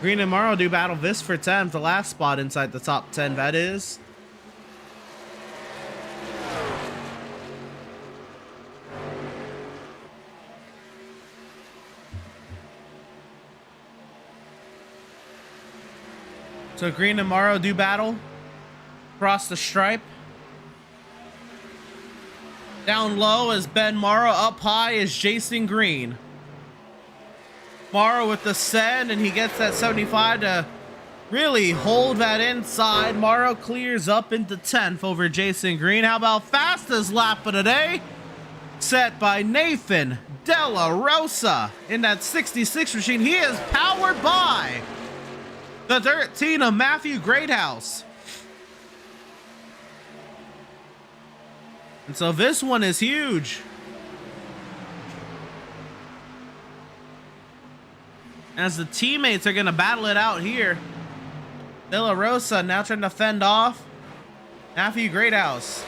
Green and Morrow do battle this for 10th, the last spot inside the top 10, that is. So Green and Morrow do battle. Across the stripe. Down low is Ben Morrow. Up high is Jason Green. Morrow with the send, and he gets that 75 to really hold that inside. Morrow clears up into 10th over Jason Green. How about fastest lap of the day? Set by Nathan De La Rosa in that 66 machine. He is powered by the 13 of Matthew Greathouse. And so this one is huge. As the teammates are going to battle it out here. De La Rosa now trying to fend off Matthew Greathouse.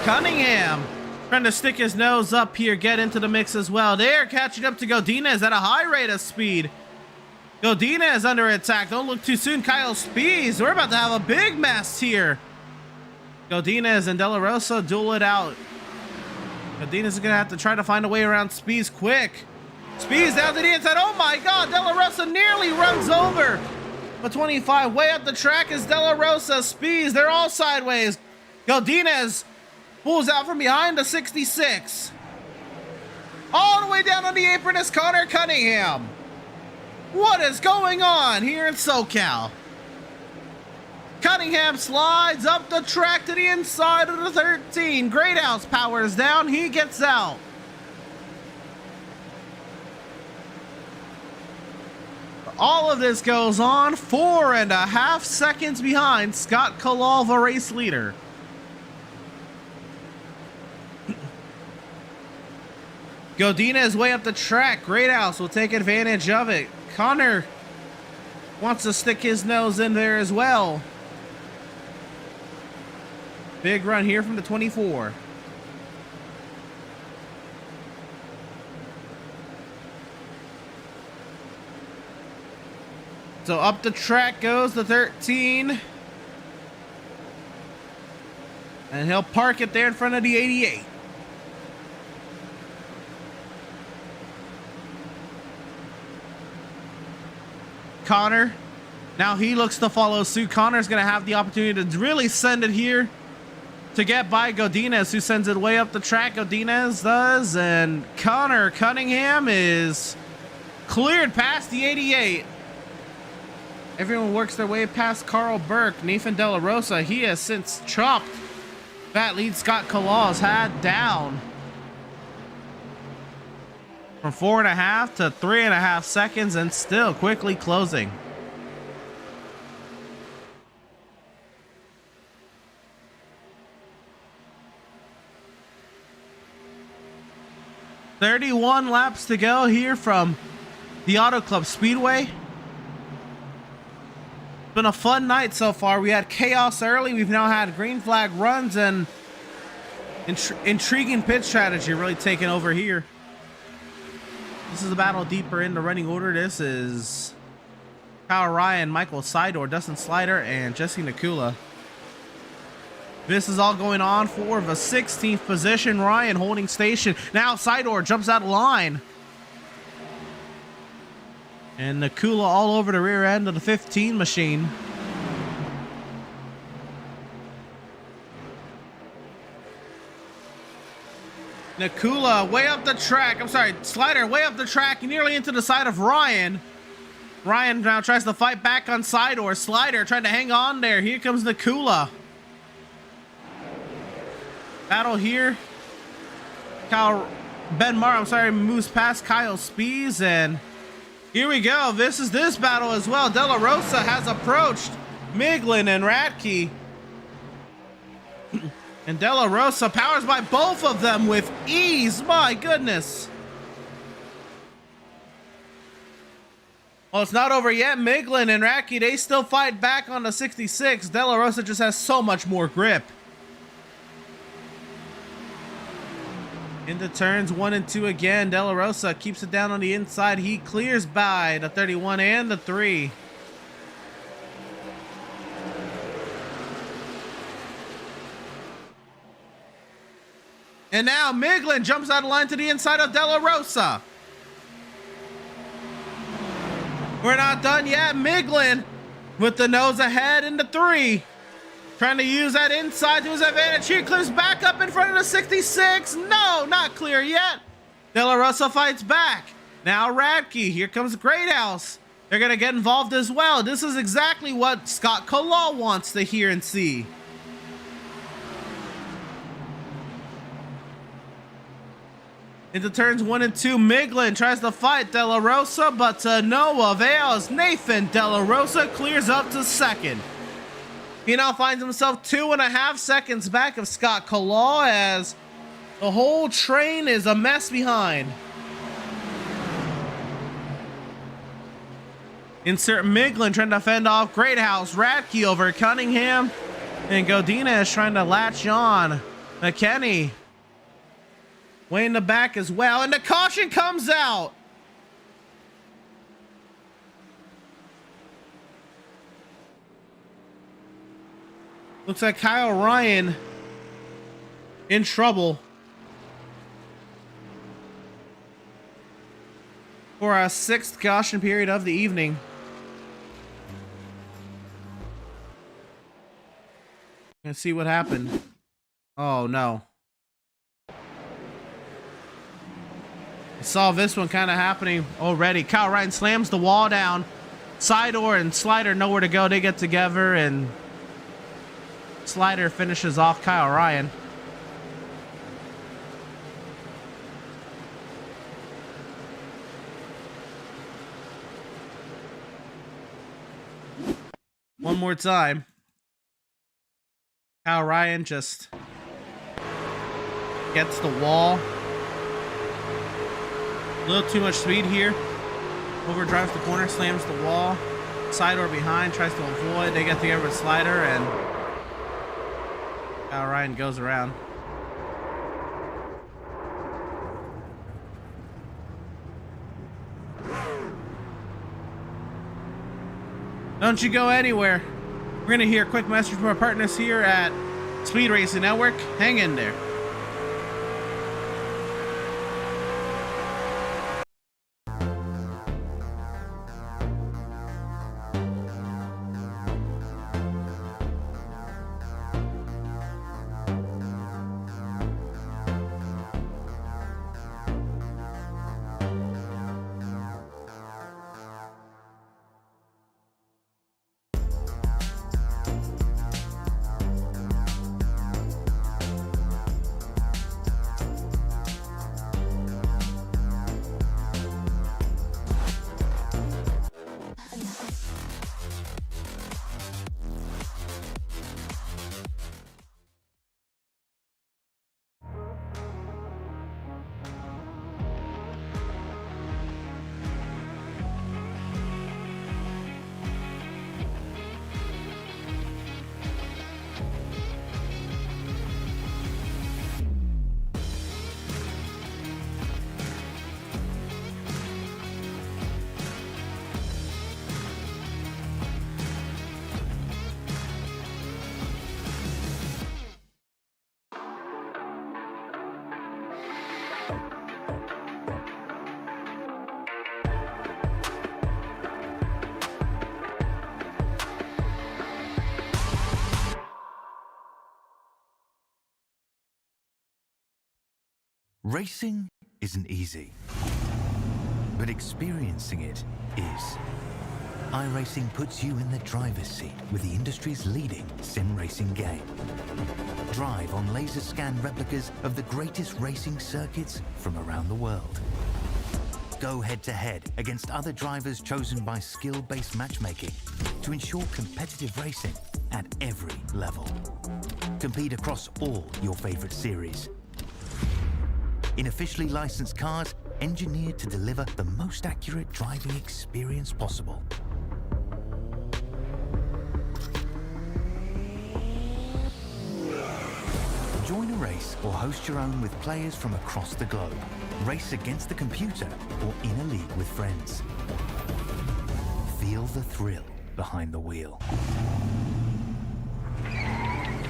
Cunningham trying to stick his nose up here, get into the mix as well. They're catching up to Godinez at a high rate of speed. Godinez under attack. Don't look too soon. Kyle Spees. We're about to have a big mess here. Godinez and De La Rosa duel it out. Godinez is going to have to try to find a way around Spees quick. Spees down to the inside. Oh my God. De La Rosa nearly runs over. But 25 way up the track is De La Rosa. Spees. They're all sideways. Godinez pulls out from behind the 66. All the way down on the apron is Connor Cunningham. What is going on here in SoCal? Cunningham slides up the track to the inside of the 13. Greathouse powers down. He gets out. All of this goes on 4.5 seconds behind Scott Kalaw, the race leader. Godinez way up the track. Greathouse will take advantage of it. Connor wants to stick his nose in there as well. Big run here from the 24. So up the track goes the 13. And he'll park it there in front of the 88. Connor, now he looks to follow suit. Connor's going to have the opportunity to really send it here to get by Godinez, who sends it way up the track. Godinez does, and Connor Cunningham is cleared past the 88. Everyone works their way past Carl Burke. Nathan De La Rosa, he has since chopped that lead Scott Kalaw's had down from 4.5 to 3.5 seconds, and still quickly closing. "31 laps to go here from the Auto Club Speedway. Been a fun night so far. We had chaos early. We've now had green flag runs and intriguing pit strategy really taking over here. This is a battle deeper in the running order. This is Kyle Ryan, Michael Sidor, Dustin Slider, and Jesse Nakula. This is all going on for the 16th position. Ryan holding station. Now Sidor jumps out of line. And Nakula all over the rear end of the 15 machine. Nakula way up the track. I'm sorry, Slider way up the track, nearly into the side of Ryan. Ryan now tries to fight back on Sidor. Slider trying to hang on there. Here comes Nakula. Battle here. Moves past Kyle Spees, and here we go. This is this battle as well. De La Rosa has approached Miglin and Radke. And De La Rosa powers by both of them with ease. My goodness. Well, it's not over yet. Miglin and Radke, they still fight back on the 66. De La Rosa just has so much more grip. Into turns 1 and 2 again. De La Rosa keeps it down on the inside. He clears by the 31 and the 3. And now Miglin jumps out of line to the inside of De La Rosa. We're not done yet. Miglin with the nose ahead in the 3. Trying to use that inside to his advantage. He clears back up in front of the 66. No, not clear yet. De La Rosa fights back. Now Radke. Here comes Greathouse. They're going to get involved as well. This is exactly what Scott Kalal wants to hear and see. Into turns 1 and 2, Miglin tries to fight De La Rosa, but to no avail as Nathan De La Rosa clears up to second. He now finds himself 2.5 seconds back of Scott Kalal as the whole train is a mess behind. Insert Miglin trying to fend off Greathouse. Radke over Cunningham. And Godina is trying to latch on. McKenney way in the back as well. And the caution comes out. Looks like Kyle Ryan in trouble for a 6th caution period of the evening. Let's see what happened. Oh no. I saw this one kind of happening already. Kyle Ryan slams the wall down. Sidor and Slider nowhere to go. They get together and Slider finishes off Kyle Ryan. One more time. Kyle Ryan just gets the wall. A little too much speed here. Overdrives the corner, slams the wall. Sidor behind, tries to avoid. They get together with Slider and Kyle Ryan goes around. Don't you go anywhere. We're going to hear a quick message from our partners here at Speed Racing Network. Hang in there. Racing isn't easy, but experiencing it is. iRacing puts you in the driver's seat with the industry's leading sim racing game. Drive on laser scan replicas of the greatest racing circuits from around the world. Go head-to-head against other drivers chosen by skill-based matchmaking to ensure competitive racing at every level. Compete across all your favorite series. In officially licensed cars, engineered to deliver the most accurate driving experience possible. Join a race or host your own with players from across the globe. Race against the computer or in a league with friends. Feel the thrill behind the wheel.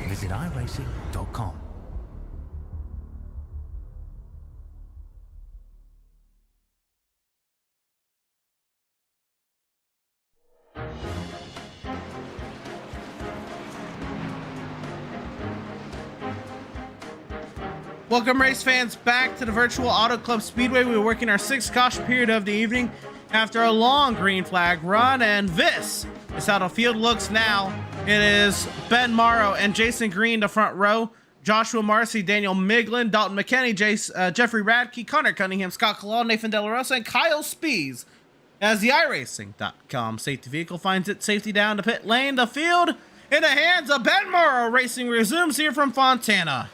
Visit iRacing.com. Welcome, race fans, back to the Virtual Auto Club Speedway. We were working our 6th caution period of the evening after a long green flag run, and this is how the field looks now. It is Ben Morrow and Jason Green, the front row. Joshua Marcy, Daniel Miglin, Dalton McKenney, Jeffrey Radke, Connor Cunningham, Scott Kalal, Nathan De La Rosa, and Kyle Spees as the iRacing.com safety vehicle finds its safety down to pit lane. The field in the hands of Ben Morrow. Racing resumes here from Fontana.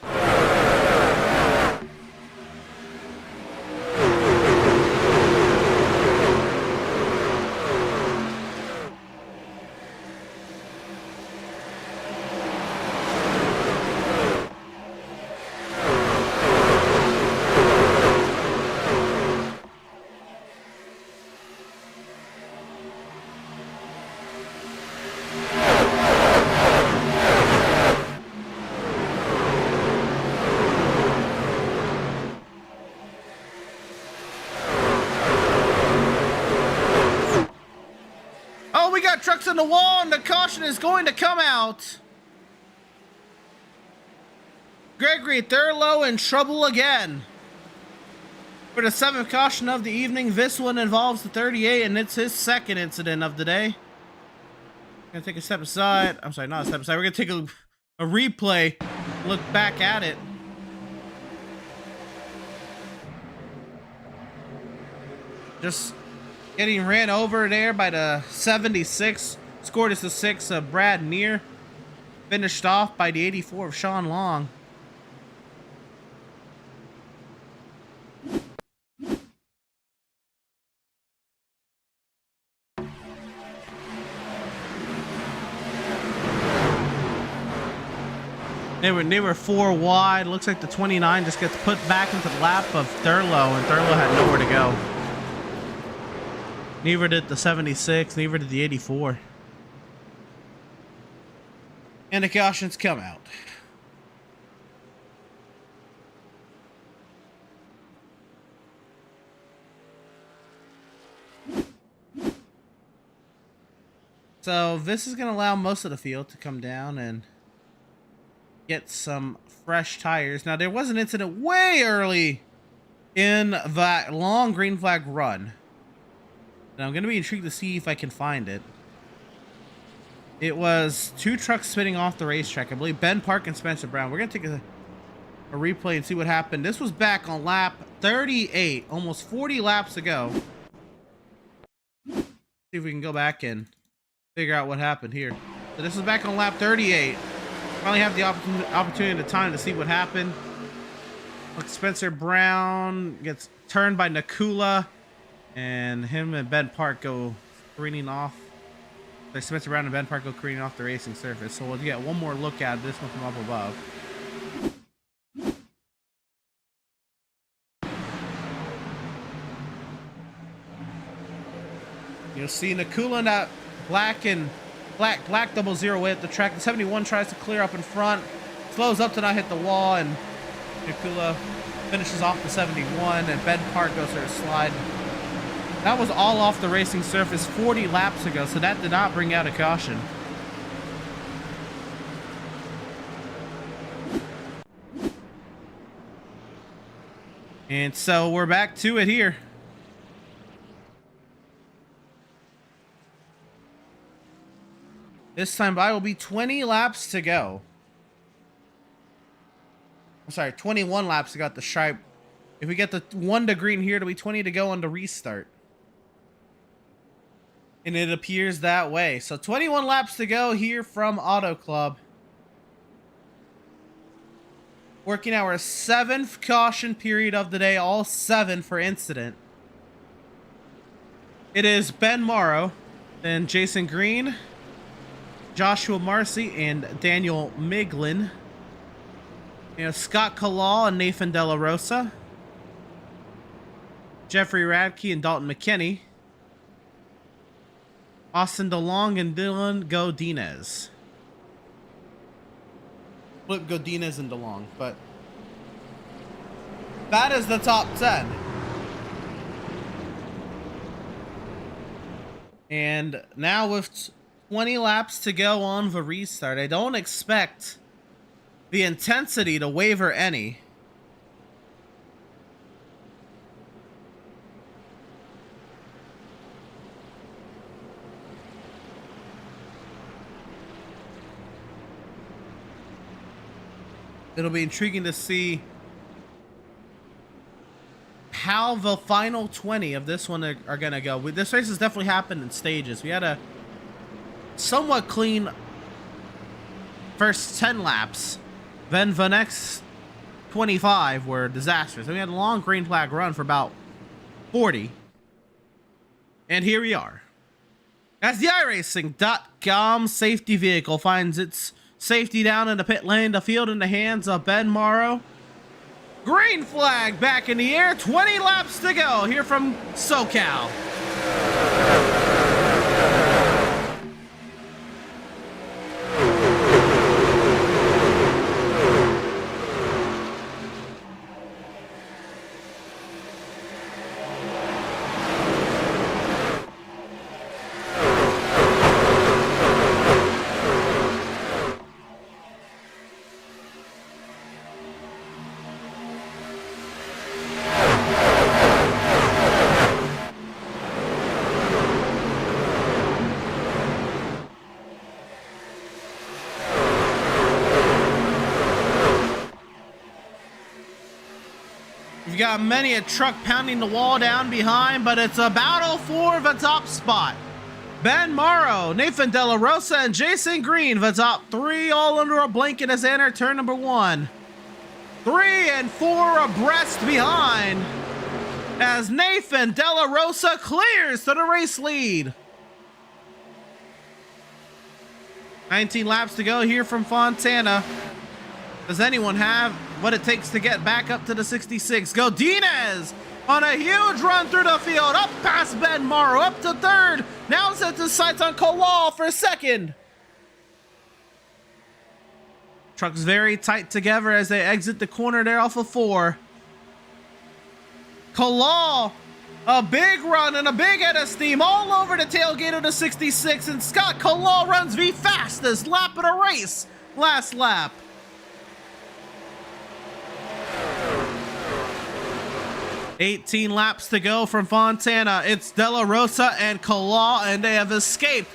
Trucks on the wall, and the caution is going to come out. Gregory Thurlow in trouble again for the 7th caution of the evening. This one involves the 38, and it's his 2nd incident of the day. Gonna take a step aside. I'm sorry, not a step aside. We're gonna take a replay, look back at it. Just getting ran over there by the 76. Scored as the 6 of Brad Neer. Finished off by the 84 of Sean Long. They were 4 wide. Looks like the 29 just gets put back into the lap of Thurlow, and Thurlow had nowhere to go. Neither did the 76, neither did the 84. And the cautions come out. So this is going to allow most of the field to come down and get some fresh tires. Now, there was an incident way early in that long green flag run. Now, I'm going to be intrigued to see if I can find it. It was 2 trucks spinning off the racetrack. I believe Ben Park and Spencer Brown. We're going to take a replay and see what happened. This was back on lap 38, almost 40 laps ago. See if we can go back and figure out what happened here. So this is back on lap 38. Finally have the opportunity to time to see what happened. Look, Spencer Brown gets turned by Nakula. And him and Ben Park go careening off. Like Spencer Brown and Ben Park go careening off the racing surface. So we'll get one more look at this one from up above. You'll see Nakula in that black 00 at the track. The 71 tries to clear up in front, slows up to not hit the wall, and Nakula finishes off the 71, and Ben Park goes for a slide. That was all off the racing surface 40 laps ago, so that did not bring out a caution. And so we're back to it here. This time by will be 20 laps to go. I'm sorry, 21 laps to go at the stripe. If we get the 1 to green here, it'll be 20 to go on the restart. And it appears that way. So 21 laps to go here from Auto Club. Working our 7th caution period of the day, all 7 for incident. It is Ben Morrow, then Jason Green, Joshua Marcy, and Daniel Miglin. You know, Scott Kalal and Nathan De La Rosa, Jeffrey Radke and Dalton McKinney, Austin DeLong and Dylan Godinez. Flip Godinez and DeLong, but that is the top 10. And now with 20 laps to go on the restart, I don't expect the intensity to waver any. It'll be intriguing to see how the final 20 of this one are going to go. This race has definitely happened in stages. We had a somewhat clean first 10 laps. Then the next 25 were disastrous. And we had a long green flag run for about 40. And here we are. As the iRacing.com safety vehicle finds its safety down in the pit lane, the field in the hands of Ben Morrow. Green flag back in the air. 20 laps to go here from SoCal. We've got many a truck pounding the wall down behind, but it's a battle for the top spot. Ben Morrow, Nathan De La Rosa, and Jason Green, the top 3, all under a blanket as they enter turn number 1. 3 and 4 abreast behind as Nathan De La Rosa clears to the race lead. 19 laps to go here from Fontana. Does anyone have what it takes to get back up to the 66? Godinez on a huge run through the field, up past Ben Morrow, up to 3rd. Now sets his sights on Kalal for 2nd. Trucks very tight together as they exit the corner there off of 4. Kalal, a big run and a big head of steam all over the tailgate of the 66, and Scott Kalal runs the fastest lap of the race last lap. 18 laps to go from Fontana. It's De La Rosa and Kalal, and they have escaped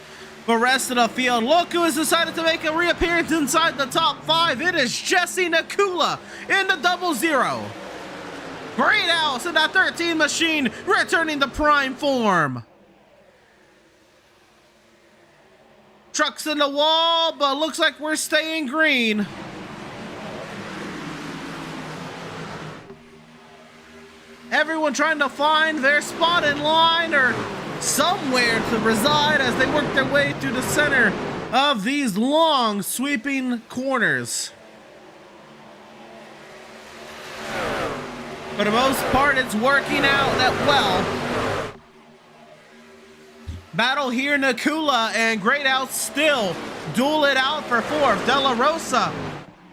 the rest of the field. Look who has decided to make a reappearance inside the top 5. It is Jesse Nakula in the 00. Great House in that 13 machine, returning to prime form. Trucks in the wall, but looks like we're staying green. Everyone trying to find their spot in line or somewhere to reside as they work their way through the center of these long sweeping corners. For the most part, it's working out that well. Battle here, Nakula and Great House still duel it out for 4th. De La Rosa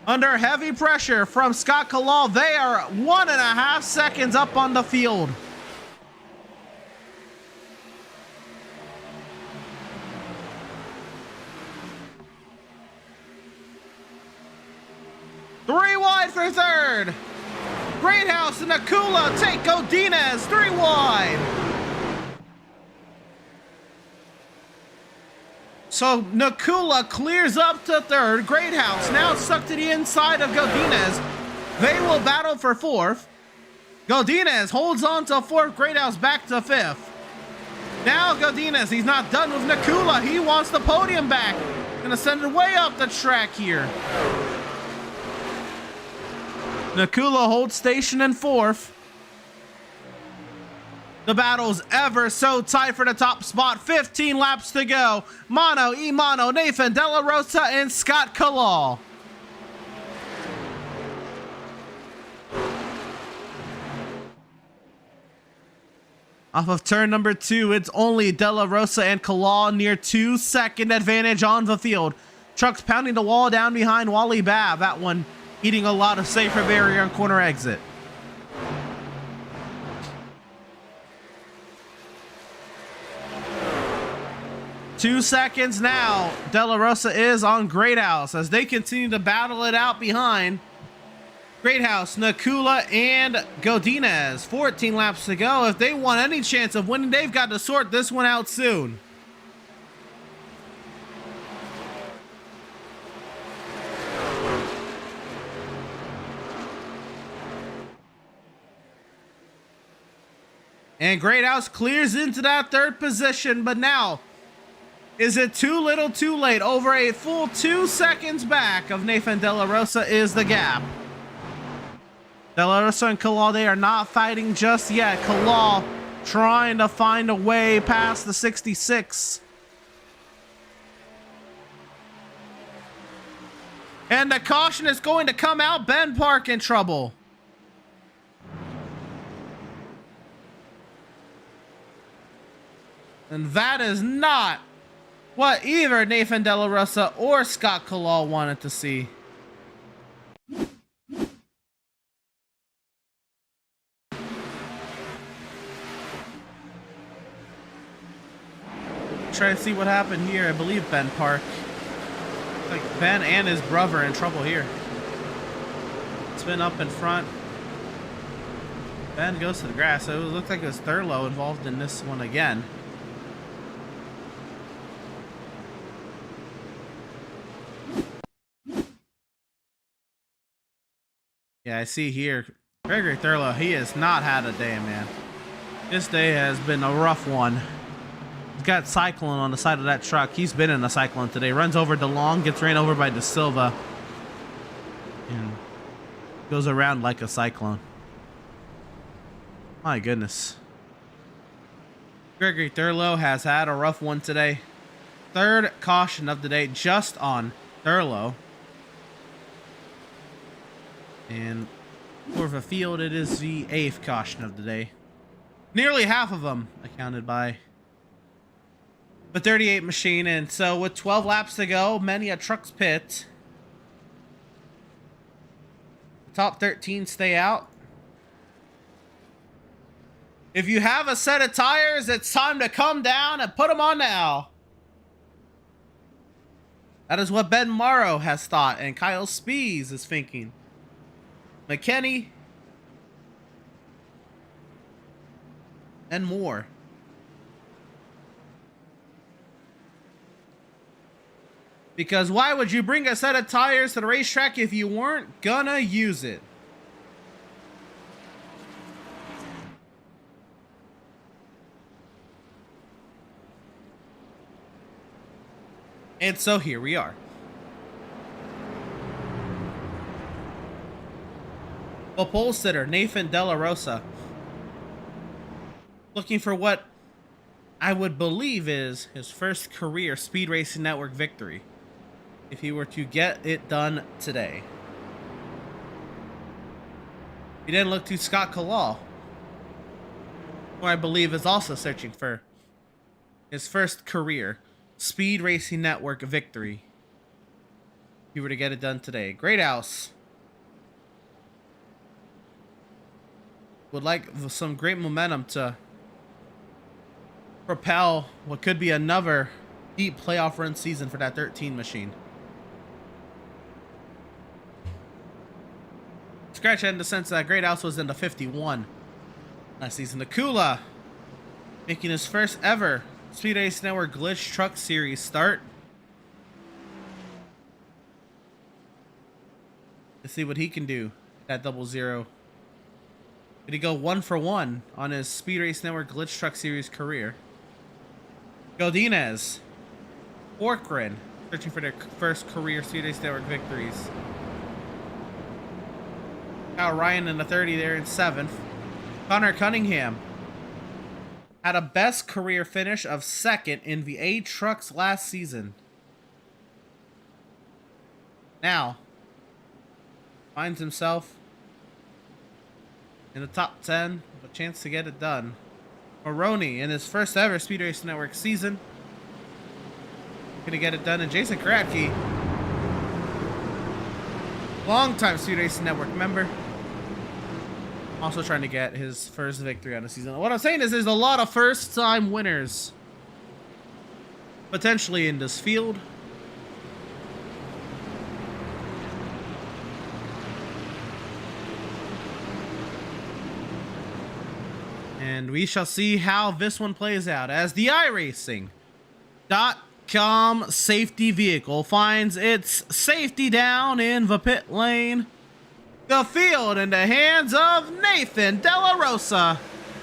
under heavy pressure from Scott Kalal. They are 1.5 seconds up on the field. Three wide for 3rd. Great House and Nakula take Godinez 3 wide. So Nakula clears up to third. Great House now stuck to the inside of Godinez. They will battle for fourth. Godinez holds on to fourth. Great House back to fifth. Now Godinez, he's not done with Nakula. He wants the podium back. Gonna send it way up the track here. Nakula holds station in fourth. The battle's ever so tight for the top spot. 15 laps to go. Mono, E-Mono, Nathan Della Rosa, and Scott Kalal. Off of turn number 2, it's only Della Rosa and Kalal near 2-second advantage on the field. Trucks pounding the wall down behind Wally Babb. That one eating a lot of safer barrier on corner exit. Two seconds now. Della Rosa is on Great House as they continue to battle it out behind Great House, Nakula, and Godinez. 14 laps to go. If they want any chance of winning, they've got to sort this one out soon. And Great House clears into that third position, but now, is it too little too late? Over a full 2 seconds back of Nathan Della Rosa is the gap. Della Rosa and Kalal, they are not fighting just yet. Kalal trying to find a way past the 66. And the caution is going to come out. Ben Park in trouble. And that is not what either Nathan Della Rosa or Scott Kalal wanted to see. Try to see what happened here. I believe Ben Park. Like Ben and his brother are in trouble here. Spin up in front. Ben goes to the grass. So it looked like it was Thurlow involved in this one again. Yeah, I see here. Gregory Thurlow, he has not had a day, man. This day has been a rough one. He's got Cyclone on the side of that truck. He's been in a Cyclone today. Runs over DeLong, gets ran over by De Silva, and goes around like a Cyclone. My goodness. Gregory Thurlow has had a rough one today. Third caution of the day just on Thurlow. And for the field, it is the 8th caution of the day. Nearly half of them accounted by the 38 machine. And so with 12 laps to go, many a truck's pit. Top 13 stay out. If you have a set of tires, it's time to come down and put them on now. That is what Ben Morrow has thought, and Kyle Spees is thinking. McKinney, and more. Because why would you bring a set of tires to the racetrack if you weren't gonna use it? And so here we are. The pole sitter, Nathan Della Rosa, looking for what I would believe is his first career Speed Racing Network victory, if he were to get it done today. He didn't look to Scott Kalal, who I believe is also searching for his first career Speed Racing Network victory, if he were to get it done today. Great House would like some great momentum to propel what could be another deep playoff run season for that 13 machine. scratch in the sense that Great House was in the 51 last season. Nakula making his first ever Speed Race Network Glytch Truck Series start. Let's see what he can do at 00. Did he go 1 for 1 on his Speed Race Network Glytch Truck Series career? Godinez, Corcoran, searching for their first career Speed Race Network victories. Kyle Ryan in the 30 there in 7th. Connor Cunningham had a best career finish of 2nd in the A Trucks last season. Now, finds himself in the top 10 with a chance to get it done. Maroney in his first ever Speed Race Network season. Gonna get it done. And Jason Kratke, longtime Speed Race Network member, also trying to get his first victory on the season. What I'm saying is there's a lot of first time winners potentially in this field. And we shall see how this one plays out as the iRacing.com safety vehicle finds its safety down in the pit lane. The field in the hands of Nathan De La Rosa.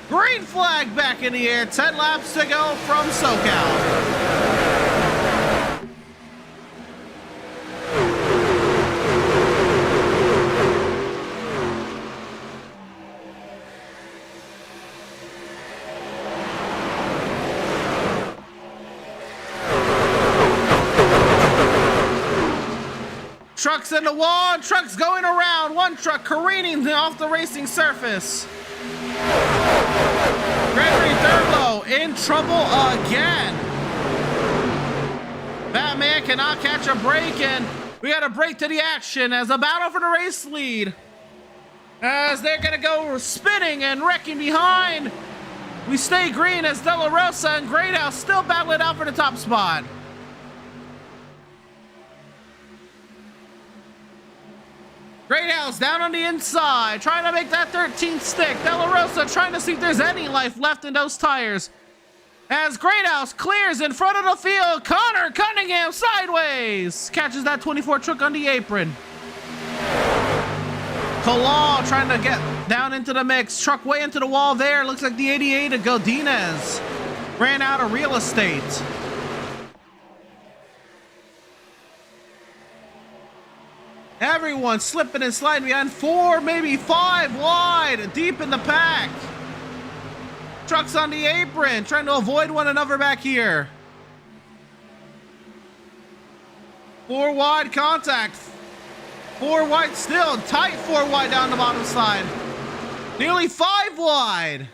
Green flag back in the air. 10 laps to go from SoCal. Trucks in the wall, trucks going around. One truck careening off the racing surface. Gregory Thurlow in trouble again. Batman cannot catch a break, and we got a break to the action as a battle for the race lead. As they're gonna go spinning and wrecking behind. We stay green as De La Rosa and Great House still battling out for the top spot. Great House down on the inside, trying to make that 13th stick. De La Rosa trying to see if there's any life left in those tires. As Great House clears in front of the field, Connor Cunningham sideways. Catches that 24 truck on the apron. Kalal trying to get down into the mix. Truck way into the wall there. Looks like the 88 of Godinez ran out of real estate. Everyone slipping and sliding behind 4, maybe 5 wide, deep in the pack. Trucks on the apron, trying to avoid one another back here. 4 wide contact. 4 wide still, tight 4 wide down the bottom side. Nearly 5 wide.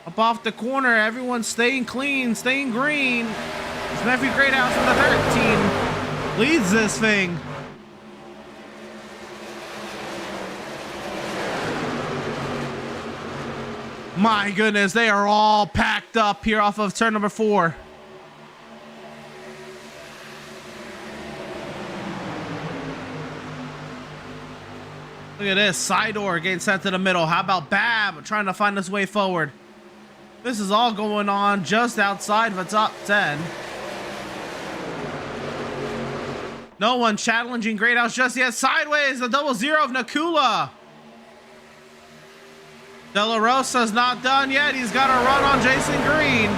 Up off the corner, everyone staying clean, staying green. It's Matthew Greathouse in the 13. Leads this thing. My goodness, they are all packed up here off of turn number 4. Look at this, side door getting sent to the middle. How about Bab trying to find his way forward? This is all going on just outside the top 10. No one challenging Great House just yet. Sideways, the 00 of Nakula. De La Rosa's not done yet. He's got a run on Jason Green.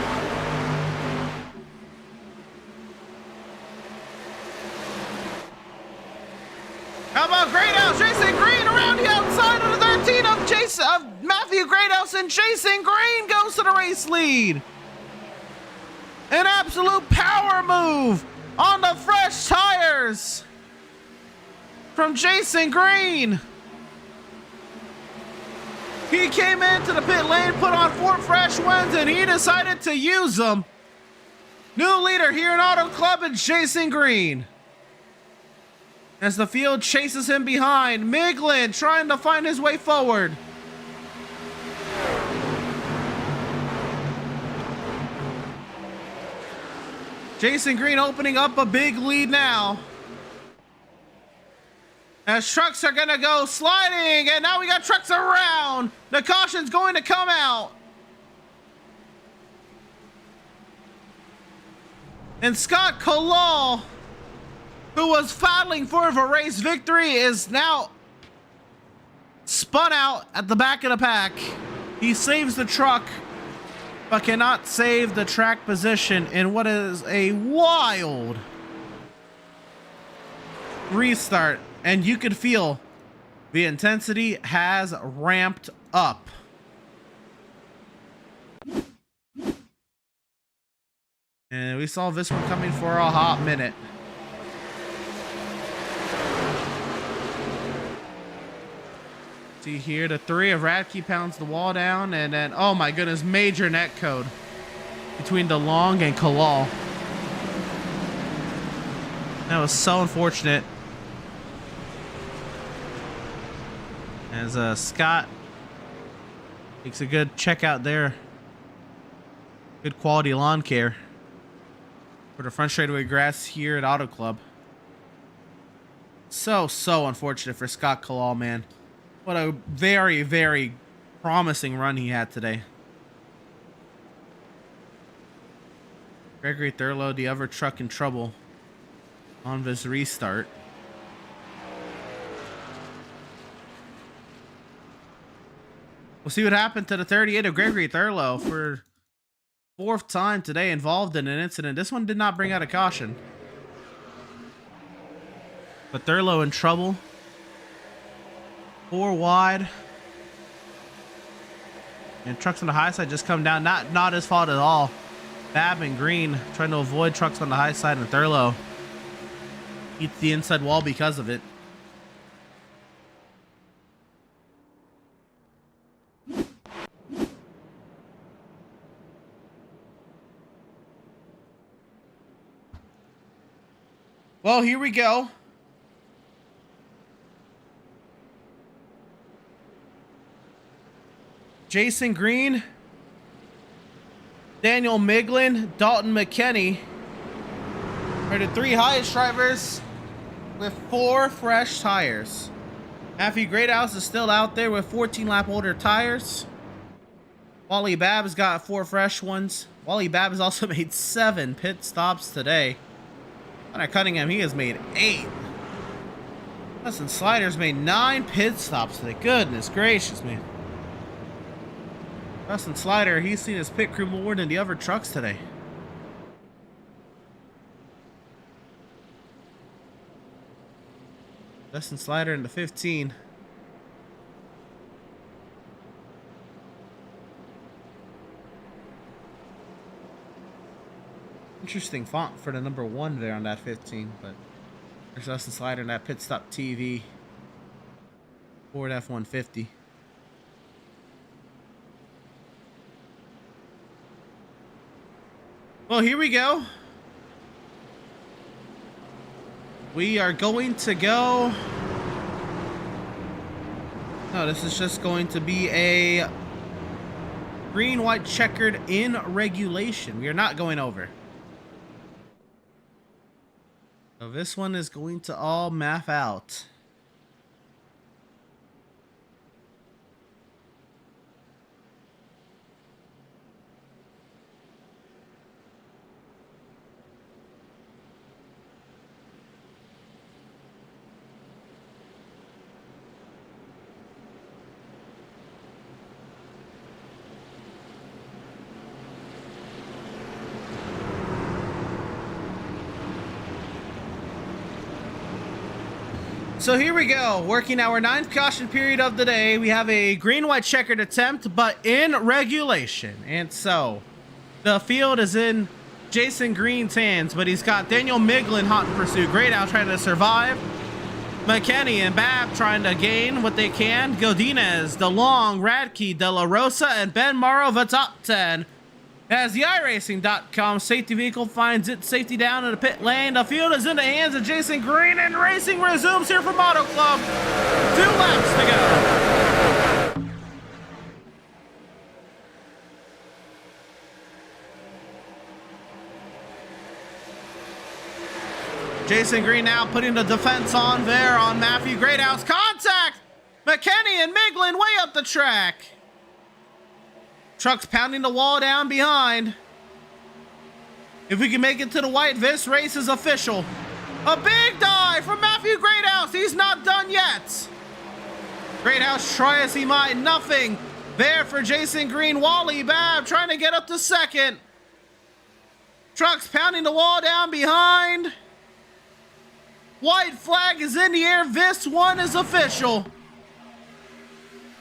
How about Great House? Jason Green around the outside of the 13 of Matthew Great House, and Jason Green goes to the race lead. An absolute power move on the fresh tires from Jason Green. He came into the pit lane, put on 4 fresh ones, and he decided to use them. New leader here in Auto Club is Jason Green. As the field chases him behind, Miglin trying to find his way forward. Jason Green opening up a big lead now. As trucks are gonna go sliding, and now we got trucks around. The caution's going to come out. And Scott Kalal, who was battling for a race victory, is now spun out at the back of the pack. He saves the truck, but cannot save the track position in what is a wild restart. And you could feel the intensity has ramped up. And we saw this one coming for a hot minute. See here, the 3 of Radke pounds the wall down, and then, oh my goodness, major net code between DeLong and Kalal. That was so unfortunate. As Scott takes a good check out there. Good quality lawn care for the front straightaway grass here at Auto Club. So unfortunate for Scott Kalal, man. What a very, very promising run he had today. Gregory Thurlow, the other truck in trouble on this restart. We'll see what happened to the 38 of Gregory Thurlow for 4th time today involved in an incident. This one did not bring out a caution. But Thurlow in trouble. 4 wide. And trucks on the high side just come down. Not his fault at all. Babb and Green trying to avoid trucks on the high side, and Thurlow eats the inside wall because of it. Well, here we go. Jason Green, Daniel Miglin, Dalton McKenney are the 3 highest drivers with 4 fresh tires. Matthew Greathouse is still out there with 14 lap older tires. Wally Babb's got 4 fresh ones. Wally Babb has also made 7 pit stops today. Connor Cunningham, he has made 8. Dustin Slider's made 9 pit stops today. Goodness gracious, man. Dustin Slider, he's seen his pit crew more than the other trucks today. Dustin Slider in the 15. Interesting font for the number 1 there on that 15, but there's Dustin Slider in that pit stop TV Ford F-150. Well, here we go. We are going to go. No, this is just going to be a green, white, checkered in regulation. We are not going over. So this one is going to all math out. So here we go, working our 9th caution period of the day. We have a green-white checkered attempt, but in regulation. And so, the field is in Jason Green's hands, but he's got Daniel Miglin hot in pursuit. Greathouse trying to survive. McKenney and Babb trying to gain what they can. Godinez, DeLong, Radke, De La Rosa, and Ben Morrow the top 10. As the iRacing.com safety vehicle finds its safety down in the pit lane, the field is in the hands of Jason Green, and racing resumes here from Auto Club. 2 laps to go. Jason Green now putting the defense on there on Matthew Greathouse. Contact! McKenny and Miglin way up the track. Trucks pounding the wall down behind. If we can make it to the white, this race is official. A big dive from Matthew Greathouse. He's not done yet. Greathouse try as he might. Nothing there for Jason Green. Wally Babb trying to get up to second. Trucks pounding the wall down behind. White flag is in the air. This one is official.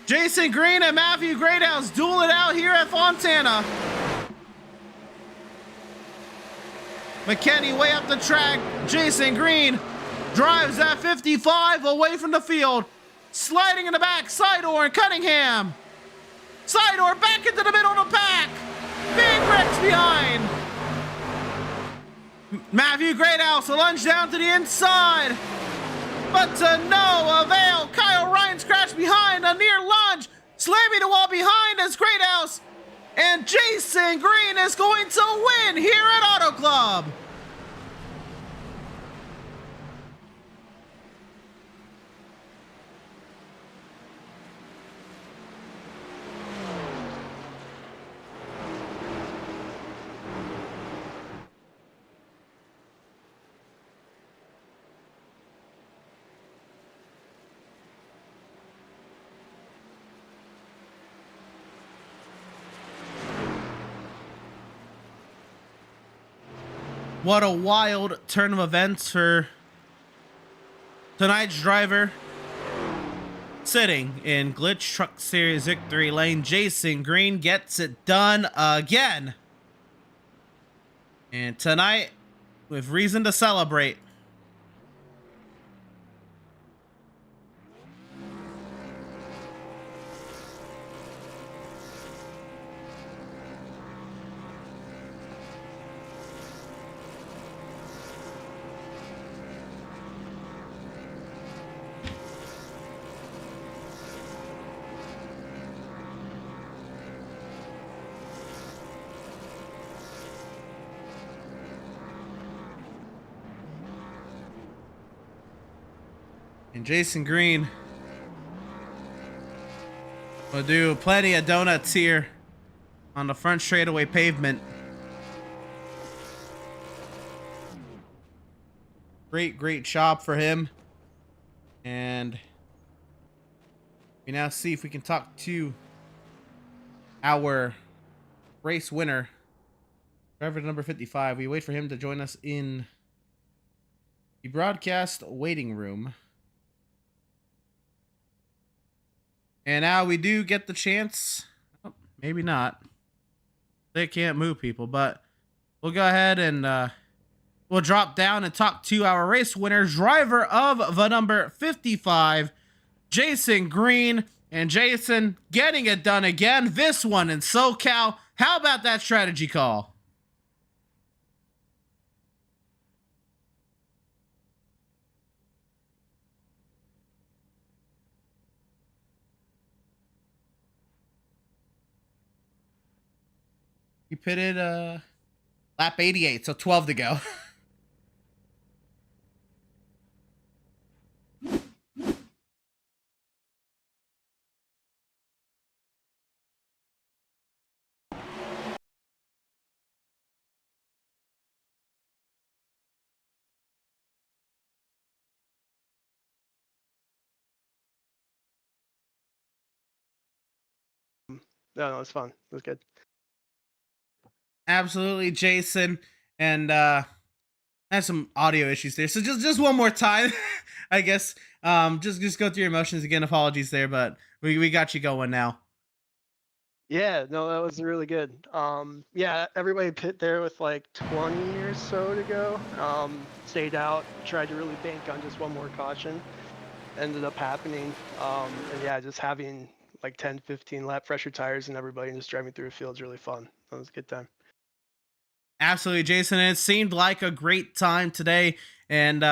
Jason Green and Matthew Greathouse duel it out here at Fontana. McKenny way up the track. Jason Green drives at 55 away from the field. Sliding in the back, Sidor and Cunningham. Sidor back into the middle of the pack. Big wrecks behind. Matthew Greathouse a lunge down to the inside. But to no avail. Kyle Ryan's crashed behind a near lunge. Slamming the wall behind as Greathouse. And Jason Green is going to win here at Auto Club. What a wild turn of events for tonight's driver. Sitting in Glytch Truck Series victory lane, Jason Green gets it done again. And tonight, with reason to celebrate. And Jason Green will do plenty of donuts here on the front straightaway pavement. Great job for him. And we now see if we can talk to our race winner, driver number 55. We wait for him to join us in the broadcast waiting room. And now we do get the chance. Oh, maybe not. They can't move people, but we'll go ahead and we'll drop down and talk to our race winner, driver of the number 55, Jason Green. And Jason getting it done again. This one in SoCal. How about that strategy call? He pitted lap 88, so 12 to go. No, it's fun. It was good. Absolutely, Jason. And I have some audio issues there, so just one more time. I guess just go through your emotions again. Apologies there, but we got you going now. Yeah, no, that was really good. Yeah, everybody pit there with like 20 or so to go. Stayed out, tried to really bank on just one more caution. Ended up happening. And yeah, just having like 10, 15 lap fresher tires and everybody just driving through a field is really fun. That was a good time. Absolutely, Jason. And it seemed like a great time today, and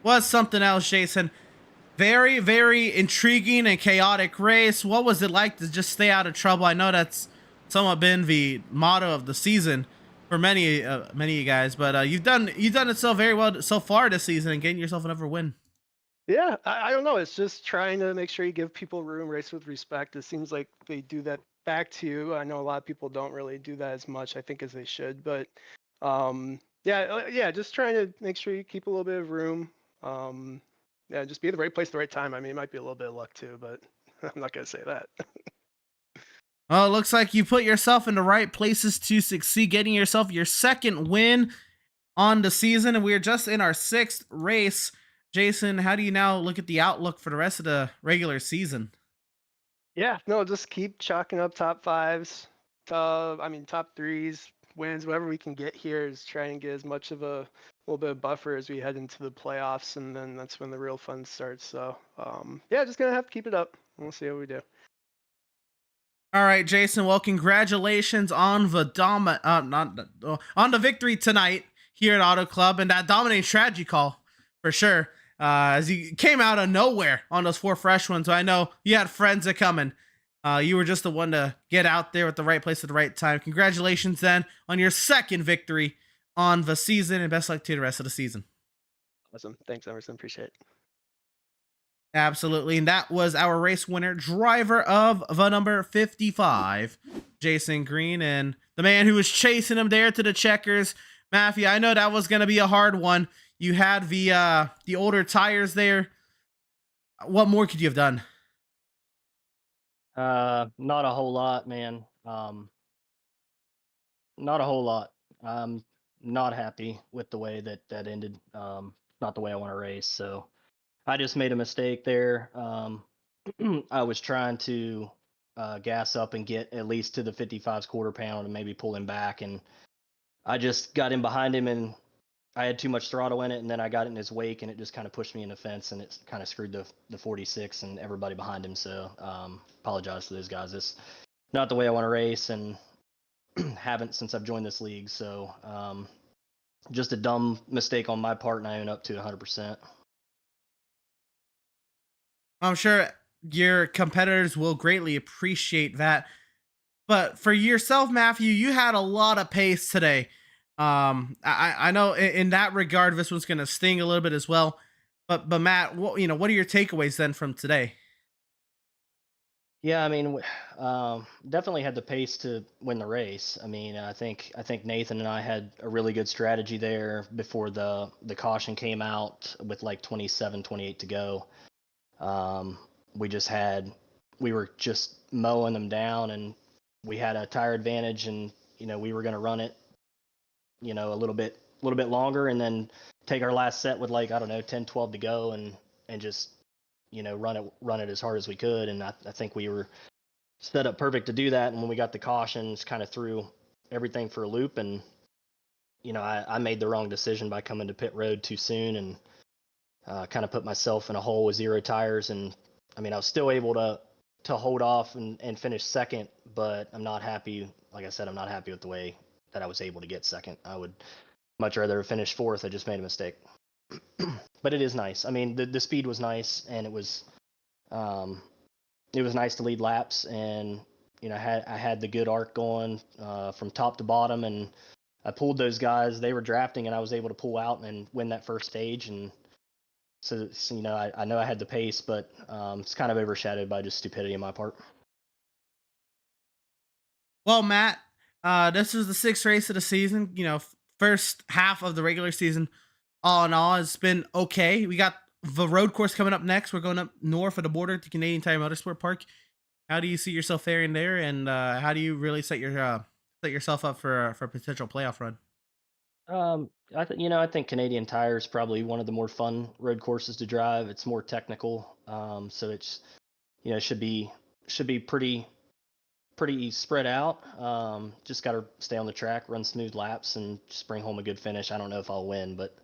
was something else, Jason. Very, very intriguing and chaotic race. What was it like to just stay out of trouble? I know that's somewhat been the motto of the season for many of you guys. But you've done it so very well so far this season and getting yourself another win. Yeah, I don't know. It's just trying to make sure you give people room, race with respect. It seems like they do that back to you. I know a lot of people don't really do that as much, I think, as they should. But yeah, just trying to make sure you keep a little bit of room. Yeah, just be at the right place at the right time. I mean, it might be a little bit of luck too, but I'm not gonna say that. Well, it looks like you put yourself in the right places to succeed, getting yourself your second win on the season, and we're just in our sixth race. Jason, how do you now look at the outlook for the rest of the regular season? Yeah, no, just keep chalking up top fives, I mean top threes, wins, whatever we can get here is try and get as much of a little bit of buffer as we head into the playoffs, and then that's when the real fun starts. So yeah, just gonna have to keep it up. We'll see how we do. All right, Jason. Well, congratulations on the on the victory tonight here at Auto Club and that dominating strategy call for sure. As you came out of nowhere on those four fresh ones, so I know you had friends that coming. You were just the one to get out there at the right place at the right time. Congratulations then on your second victory on the season, and best luck to you the rest of the season. Awesome, thanks, Emerson. Appreciate it. Absolutely. And that was our race winner, driver of the number 55, Jason Green, and the man who was chasing him there to the checkers, Matthew. I know that was going to be a hard one. You had the older tires there. What more could you have done? Not a whole lot, man. Not a whole lot. I'm not happy with the way that ended. Not the way I want to race. So I just made a mistake there. I was trying to gas up and get at least to the 55's quarter pound and maybe pull him back, and I just got in behind him and I had too much throttle in it, and then I got in his wake and it just kind of pushed me in the fence, and it kind of screwed the 46 and everybody behind him. So apologize to those guys. It's not the way I want to race, and haven't since I've joined this league. So just a dumb mistake on my part, and I own up to 100%. I'm sure your competitors will greatly appreciate that. But for yourself, Matthew, you had a lot of pace today. I know in that regard, this one's going to sting a little bit as well. But Matt, what are your takeaways then from today? Yeah, I mean, definitely had the pace to win the race. I mean, I think Nathan and I had a really good strategy there before the caution came out with like 27, 28 to go. We just we were just mowing them down, and we had a tire advantage, and we were going to run it, a little bit longer, and then take our last set with like, I don't know, 10, 12 to go, and just run it as hard as we could. And I think we were set up perfect to do that. And when we got the cautions, kind of threw everything for a loop. And I made the wrong decision by coming to pit road too soon, and kind of put myself in a hole with zero tires. And I mean, I was still able to hold off and finish second, but I'm not happy. Like I said, I'm not happy with the way that I was able to get second. I would much rather have finished fourth. I just made a mistake. But it is nice. I mean, the speed was nice, and it was nice to lead laps, and I had the good arc going from top to bottom, and I pulled those guys. They were drafting, and I was able to pull out and win that first stage. And so I know I had the pace, but it's kind of overshadowed by just stupidity on my part. Well, Matt, this is the sixth race of the season. First half of the regular season. All in all, it's been okay. We got the road course coming up next. We're going up north of the border to Canadian Tire Motorsport Park. How do you see yourself faring there, and how do you really set yourself up for a potential playoff run? I think Canadian Tire is probably one of the more fun road courses to drive. It's more technical, so it's should be pretty spread out. Just got to stay on the track, run smooth laps, and just bring home a good finish. I don't know if I'll win, but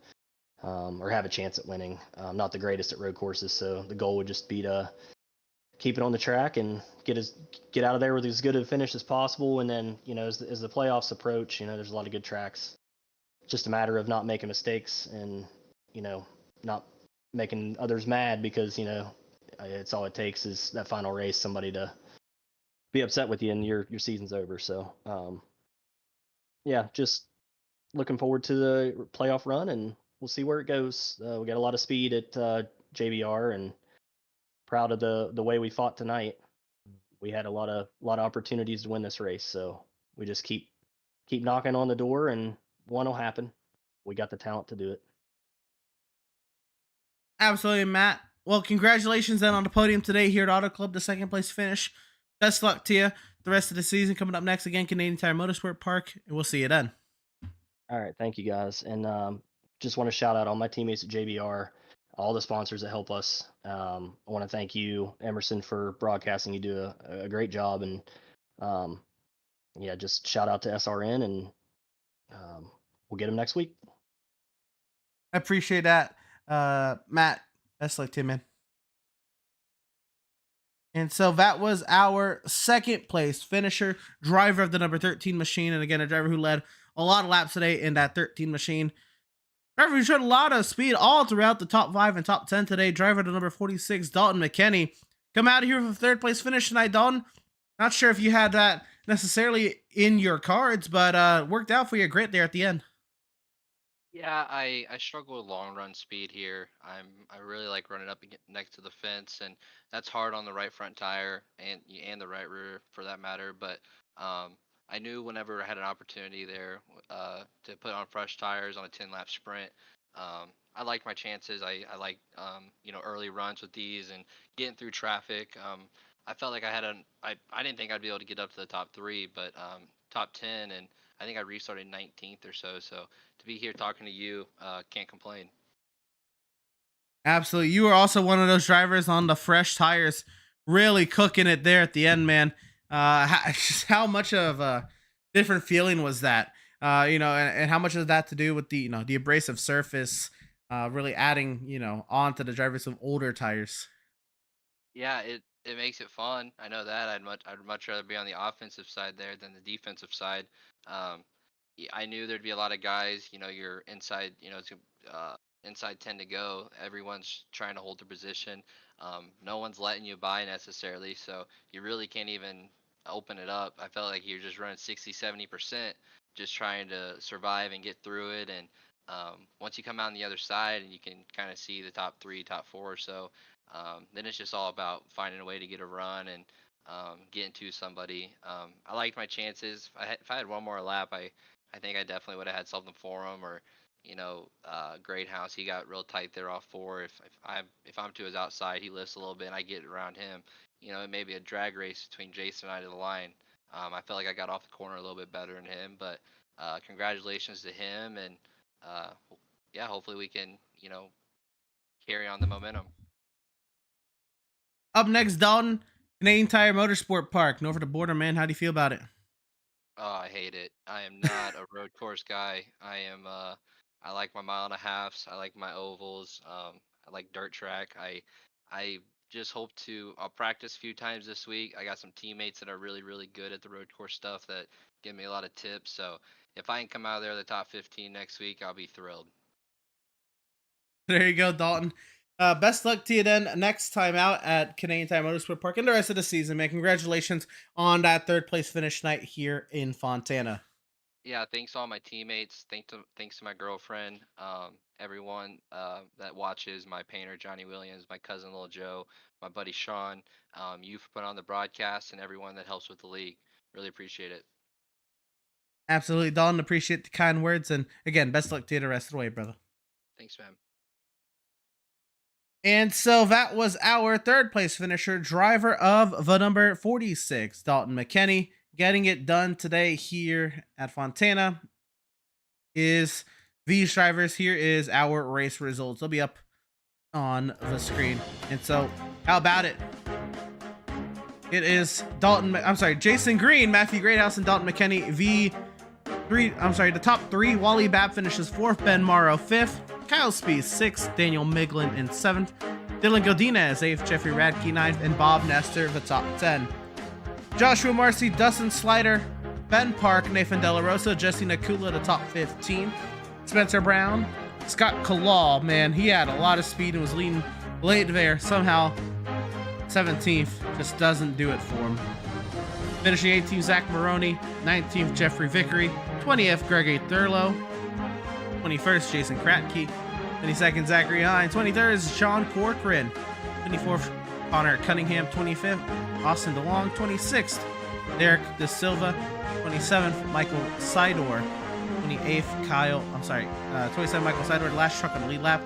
or have a chance at winning. I'm not the greatest at road courses, so the goal would just be to keep it on the track and get out of there with as good a finish as possible. And then, as the playoffs approach, there's a lot of good tracks. It's just a matter of not making mistakes and, not making others mad, because, it's all it takes is that final race, somebody to be upset with you, and your season's over. So, yeah, just looking forward to the playoff run, and we'll see where it goes. We got a lot of speed at JBR, and proud of the way we fought tonight. We had a lot of opportunities to win this race, so we just keep knocking on the door, and one will happen. We got the talent to do it. Absolutely, Matt. Well, congratulations then on the podium today here at Auto Club, the second place finish. Best luck to you the rest of the season. Coming up next again, Canadian Tire Motorsport Park, and we'll see you then. All right, thank you guys, and just want to shout out all my teammates at JBR, all the sponsors that help us. I want to thank you, Emerson, for broadcasting. You do a great job, and yeah, just shout out to SRN, and we'll get them next week. I appreciate that, Matt. Best luck to you, man. And so that was our second place finisher, driver of the number 13 machine. And again, a driver who led a lot of laps today in that 13 machine. Driver who showed a lot of speed all throughout the top 5 and top 10 today. Driver to number 46, Dalton McKinney. Come out of here with a third place finish tonight, Dalton. Not sure if you had that necessarily in your cards, but worked out for you great there at the end. Yeah, I struggle with long run speed here. I really like running up next to the fence, and that's hard on the right front tire and the right rear for that matter. But I knew whenever I had an opportunity there to put on fresh tires on a 10-lap sprint, I liked my chances. I like early runs with these and getting through traffic. I felt like I didn't think I'd be able to get up to the top 3, but top 10, and I think I restarted 19th or so. So to be here talking to you, can't complain. Absolutely. You were also one of those drivers on the fresh tires, really cooking it there at the end, man. How much of a different feeling was that? And how much of that to do with the abrasive surface, really adding, onto the drivers with older tires. Yeah, it makes it fun. I know that. I'd much rather be on the offensive side there than the defensive side. I knew there'd be a lot of guys. You're inside. It's inside 10 to go. Everyone's trying to hold their position. No one's letting you by necessarily, so you really can't even open it up. I felt like you're just running 60-70%, just trying to survive and get through it. And once you come out on the other side and you can kind of see the top 3, top 4 or so, then it's just all about finding a way to get a run and getting to somebody. I liked my chances. If I had one more lap, I think I definitely would have had something for him. Or Great House, he got real tight there off 4. If I'm to his outside, he lifts a little bit and I get around him. It may be a drag race between Jason and I to the line. I felt like I got off the corner a little bit better than him, but congratulations to him, and yeah, hopefully we can carry on the momentum. Up next, Dalton, Canadian Tire Motorsport Park, north of the border, man. How do you feel about it? Oh, I hate it. I am not a road course guy. I like my 1.5 miles. I like my ovals. I like dirt track. I just hope I'll practice a few times this week. I got some teammates that are really, really good at the road course stuff that give me a lot of tips. So if I can come out of there the top 15 next week, I'll be thrilled. There you go, Dalton. Best luck to you then next time out at Canadian Tire Motorsport Park and the rest of the season, man. Congratulations on that third place finish night here in Fontana. Yeah, thanks to all my teammates. Thanks to my girlfriend, everyone that watches, my painter Johnny Williams, my cousin Lil Joe, my buddy Sean, you for putting on the broadcast, and everyone that helps with the league. Really appreciate it. Absolutely, Dalton. Appreciate the kind words, and again, best luck to you the rest of the way, brother. Thanks, man. And so that was our third place finisher, driver of the number 46, Dalton McKinney. Getting it done today here at Fontana is these drivers. Here is our race results. They'll be up on the screen. And so how about it? It is Jason Green, Matthew Greathouse, and Dalton McKinney. The top 3. Wally Babb finishes 4th, Ben Morrow 5th, Kyle Spees 6th, Daniel Miglin in 7th, Dylan Godinez 8th, Jeffrey Radke 9th, and Bob Nestor the top 10. Joshua Marcy, Dustin Slider, Ben Park, Nathan De La Rosa, Jesse Nakula the top 15. Spencer Brown, Scott Kalal, man, he had a lot of speed and was leading late there. Somehow 17th just doesn't do it for him. Finishing 18th, Zach Maroney, 19th, Jeffrey Vickery, 20th, Gregory Thurlow, 21st, Jason Kratke. 22nd, Zachary Hines. 23rd is Sean Corcoran. 24th, Connor Cunningham. 25th, Austin DeLong. 26th, Derek De Silva. 27th, Michael Sidor. 28th, 27th, Michael Sidor, last truck on the lead lap.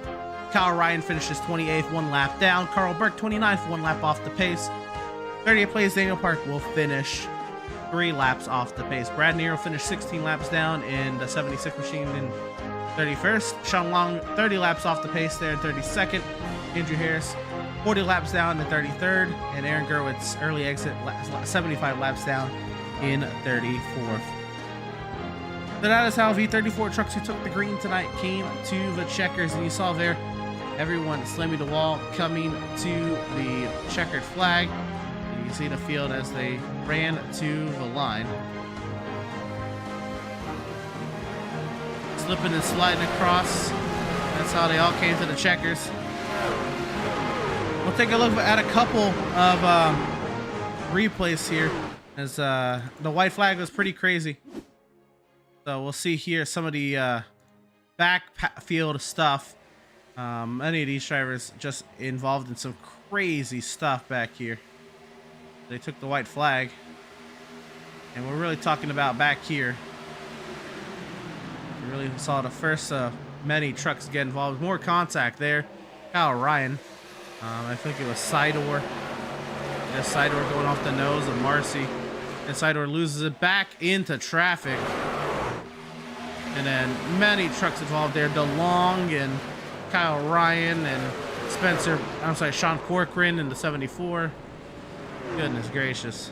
Kyle Ryan finishes 28th, 1 lap down. Carl Burke, 29th, 1 lap off the pace. 30th place, Daniel Park will finish 3 laps off the pace. Brad Nero finished 16 laps down in the 76 machine in 31st. Sean Long, 30 laps off the pace there in 32nd. Andrew Harris, 40 laps down in 33rd. And Aaron Gerwitz, early exit, 75 laps down in 34th. So that is how V34 trucks who took the green tonight came to the checkers. And you saw there, everyone slamming the wall, coming to the checkered flag. And you can see the field as they ran to the line. Slipping and sliding across. That's how they all came to the checkers. We'll take a look at a couple of replays here, as the white flag was pretty crazy. So we'll see here some of the backfield stuff. Any of these drivers just involved in some crazy stuff back here. They took the white flag. And we're really talking about back here. We really saw the first many trucks get involved. More contact there. Kyle Ryan. I think it was Sidor. Just Sidor going off the nose of Marcy. And Sidor loses it back into traffic. And then many trucks involved there. DeLong and Kyle Ryan and Sean Corcoran in the 74. Goodness gracious.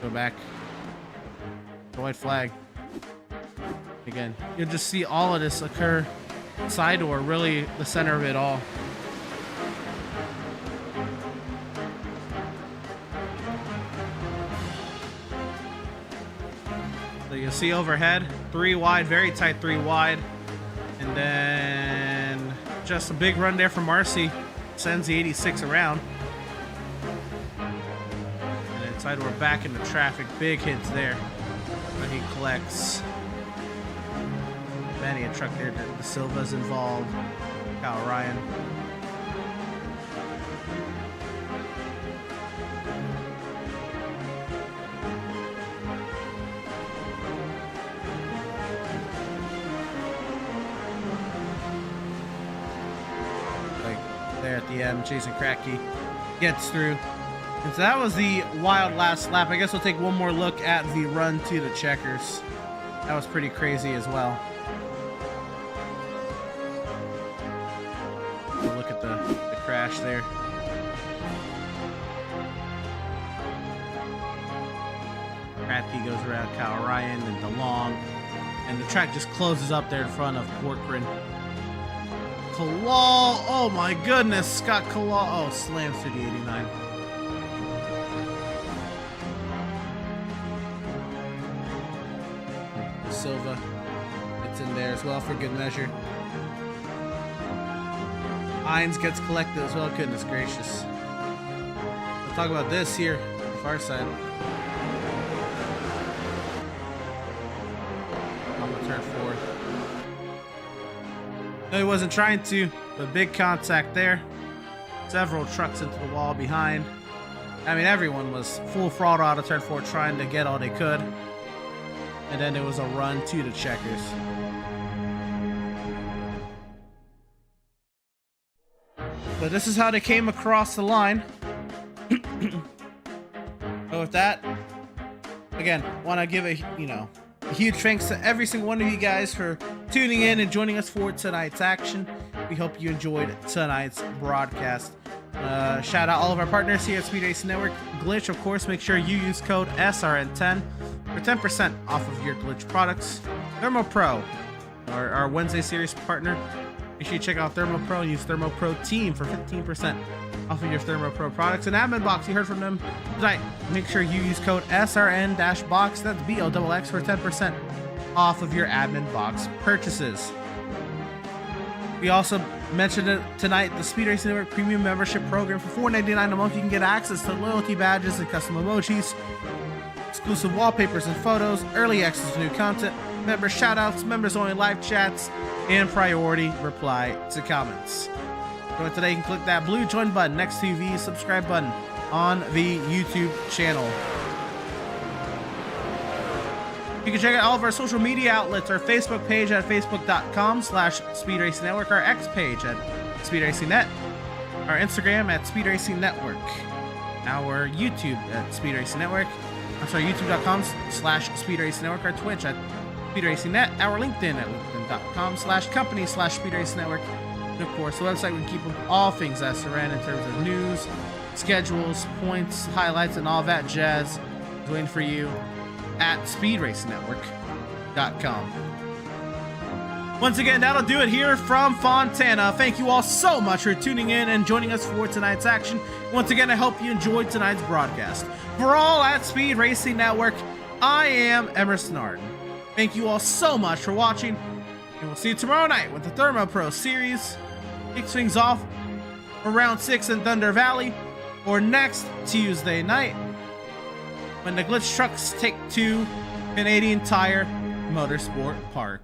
Go back. The white flag. Again, you'll just see all of this occur. Sidor really the center of it all. So you'll see overhead, 3 wide, very tight 3 wide. And then just a big run there from Marcy. Sends the 86 around. And then Sidor back into traffic. Big hits there. When he collects. Many a truck there. The Silva's involved. Kyle Ryan. Like there at the end, Jason Kratke gets through. And so that was the wild last lap. I guess we'll take one more look at the run to the checkers. That was pretty crazy as well. Look at the crash there. Kratke goes around Kyle Ryan and DeLong. And the track just closes up there in front of Corcoran. Kalal, oh my goodness, Scott Kalal, slams through the 89. Silva, it's in there as well for good measure. Hines gets collected as well. Goodness gracious. We'll talk about this here on the far side. On the turn 4. No, he wasn't trying to, but big contact there. Several trucks into the wall behind. I mean, everyone was full throttle out of turn 4 trying to get all they could. And then there was a run to the checkers. But this is how they came across the line. So with that, again, want to give a huge thanks to every single one of you guys for tuning in and joining us for tonight's action. We hope you enjoyed tonight's broadcast. Shout out all of our partners here at Speed Racing Network. Glytch, of course, make sure you use code SRN10 for 10% off of your Glytch products. Thermo Pro, our Wednesday series partner. Make sure you check out Thermo Pro and use Thermo Pro Team for 15% off of your Thermo Pro products. And Admin Box, you heard from them tonight. Make sure you use code SRN-box, that's BOXX, for 10% off of your Admin Box purchases. We also mentioned it tonight, the Speed Racing Network Premium Membership Program. For $4.99 a month, you can get access to loyalty badges and custom emojis, exclusive wallpapers and photos, early access to new content, member shoutouts, members only live chats, and priority reply to comments. Join today, you can click that blue join button next to the subscribe button on the YouTube channel. You can check out all of our social media outlets, our Facebook page at facebook.com/Speed Racing Network, our X page at Speed Racing Net, our Instagram at Speed Racing Network, our YouTube at Speed Racing Network, youtube.com/Speed Racing Network, our Twitch at Speed Racing Net, our LinkedIn at linkedin.com/company/Speed Racing Network, and of course the website we can keep with all things SRN in terms of news, schedules, points, highlights, and all that jazz is waiting for you at speedracingnetwork.com. Once again, that'll do it here from Fontana. Thank you all so much for tuning in and joining us for tonight's action. Once again, I hope you enjoyed tonight's broadcast. For all at Speed Racing Network, I am Emerson Arden. Thank you all so much for watching, and we'll see you tomorrow night with the Thermo Pro Series kicks things off for round 6 in Thunder Valley, or next Tuesday night when the Glytch trucks take to Canadian Tire Motorsport Park.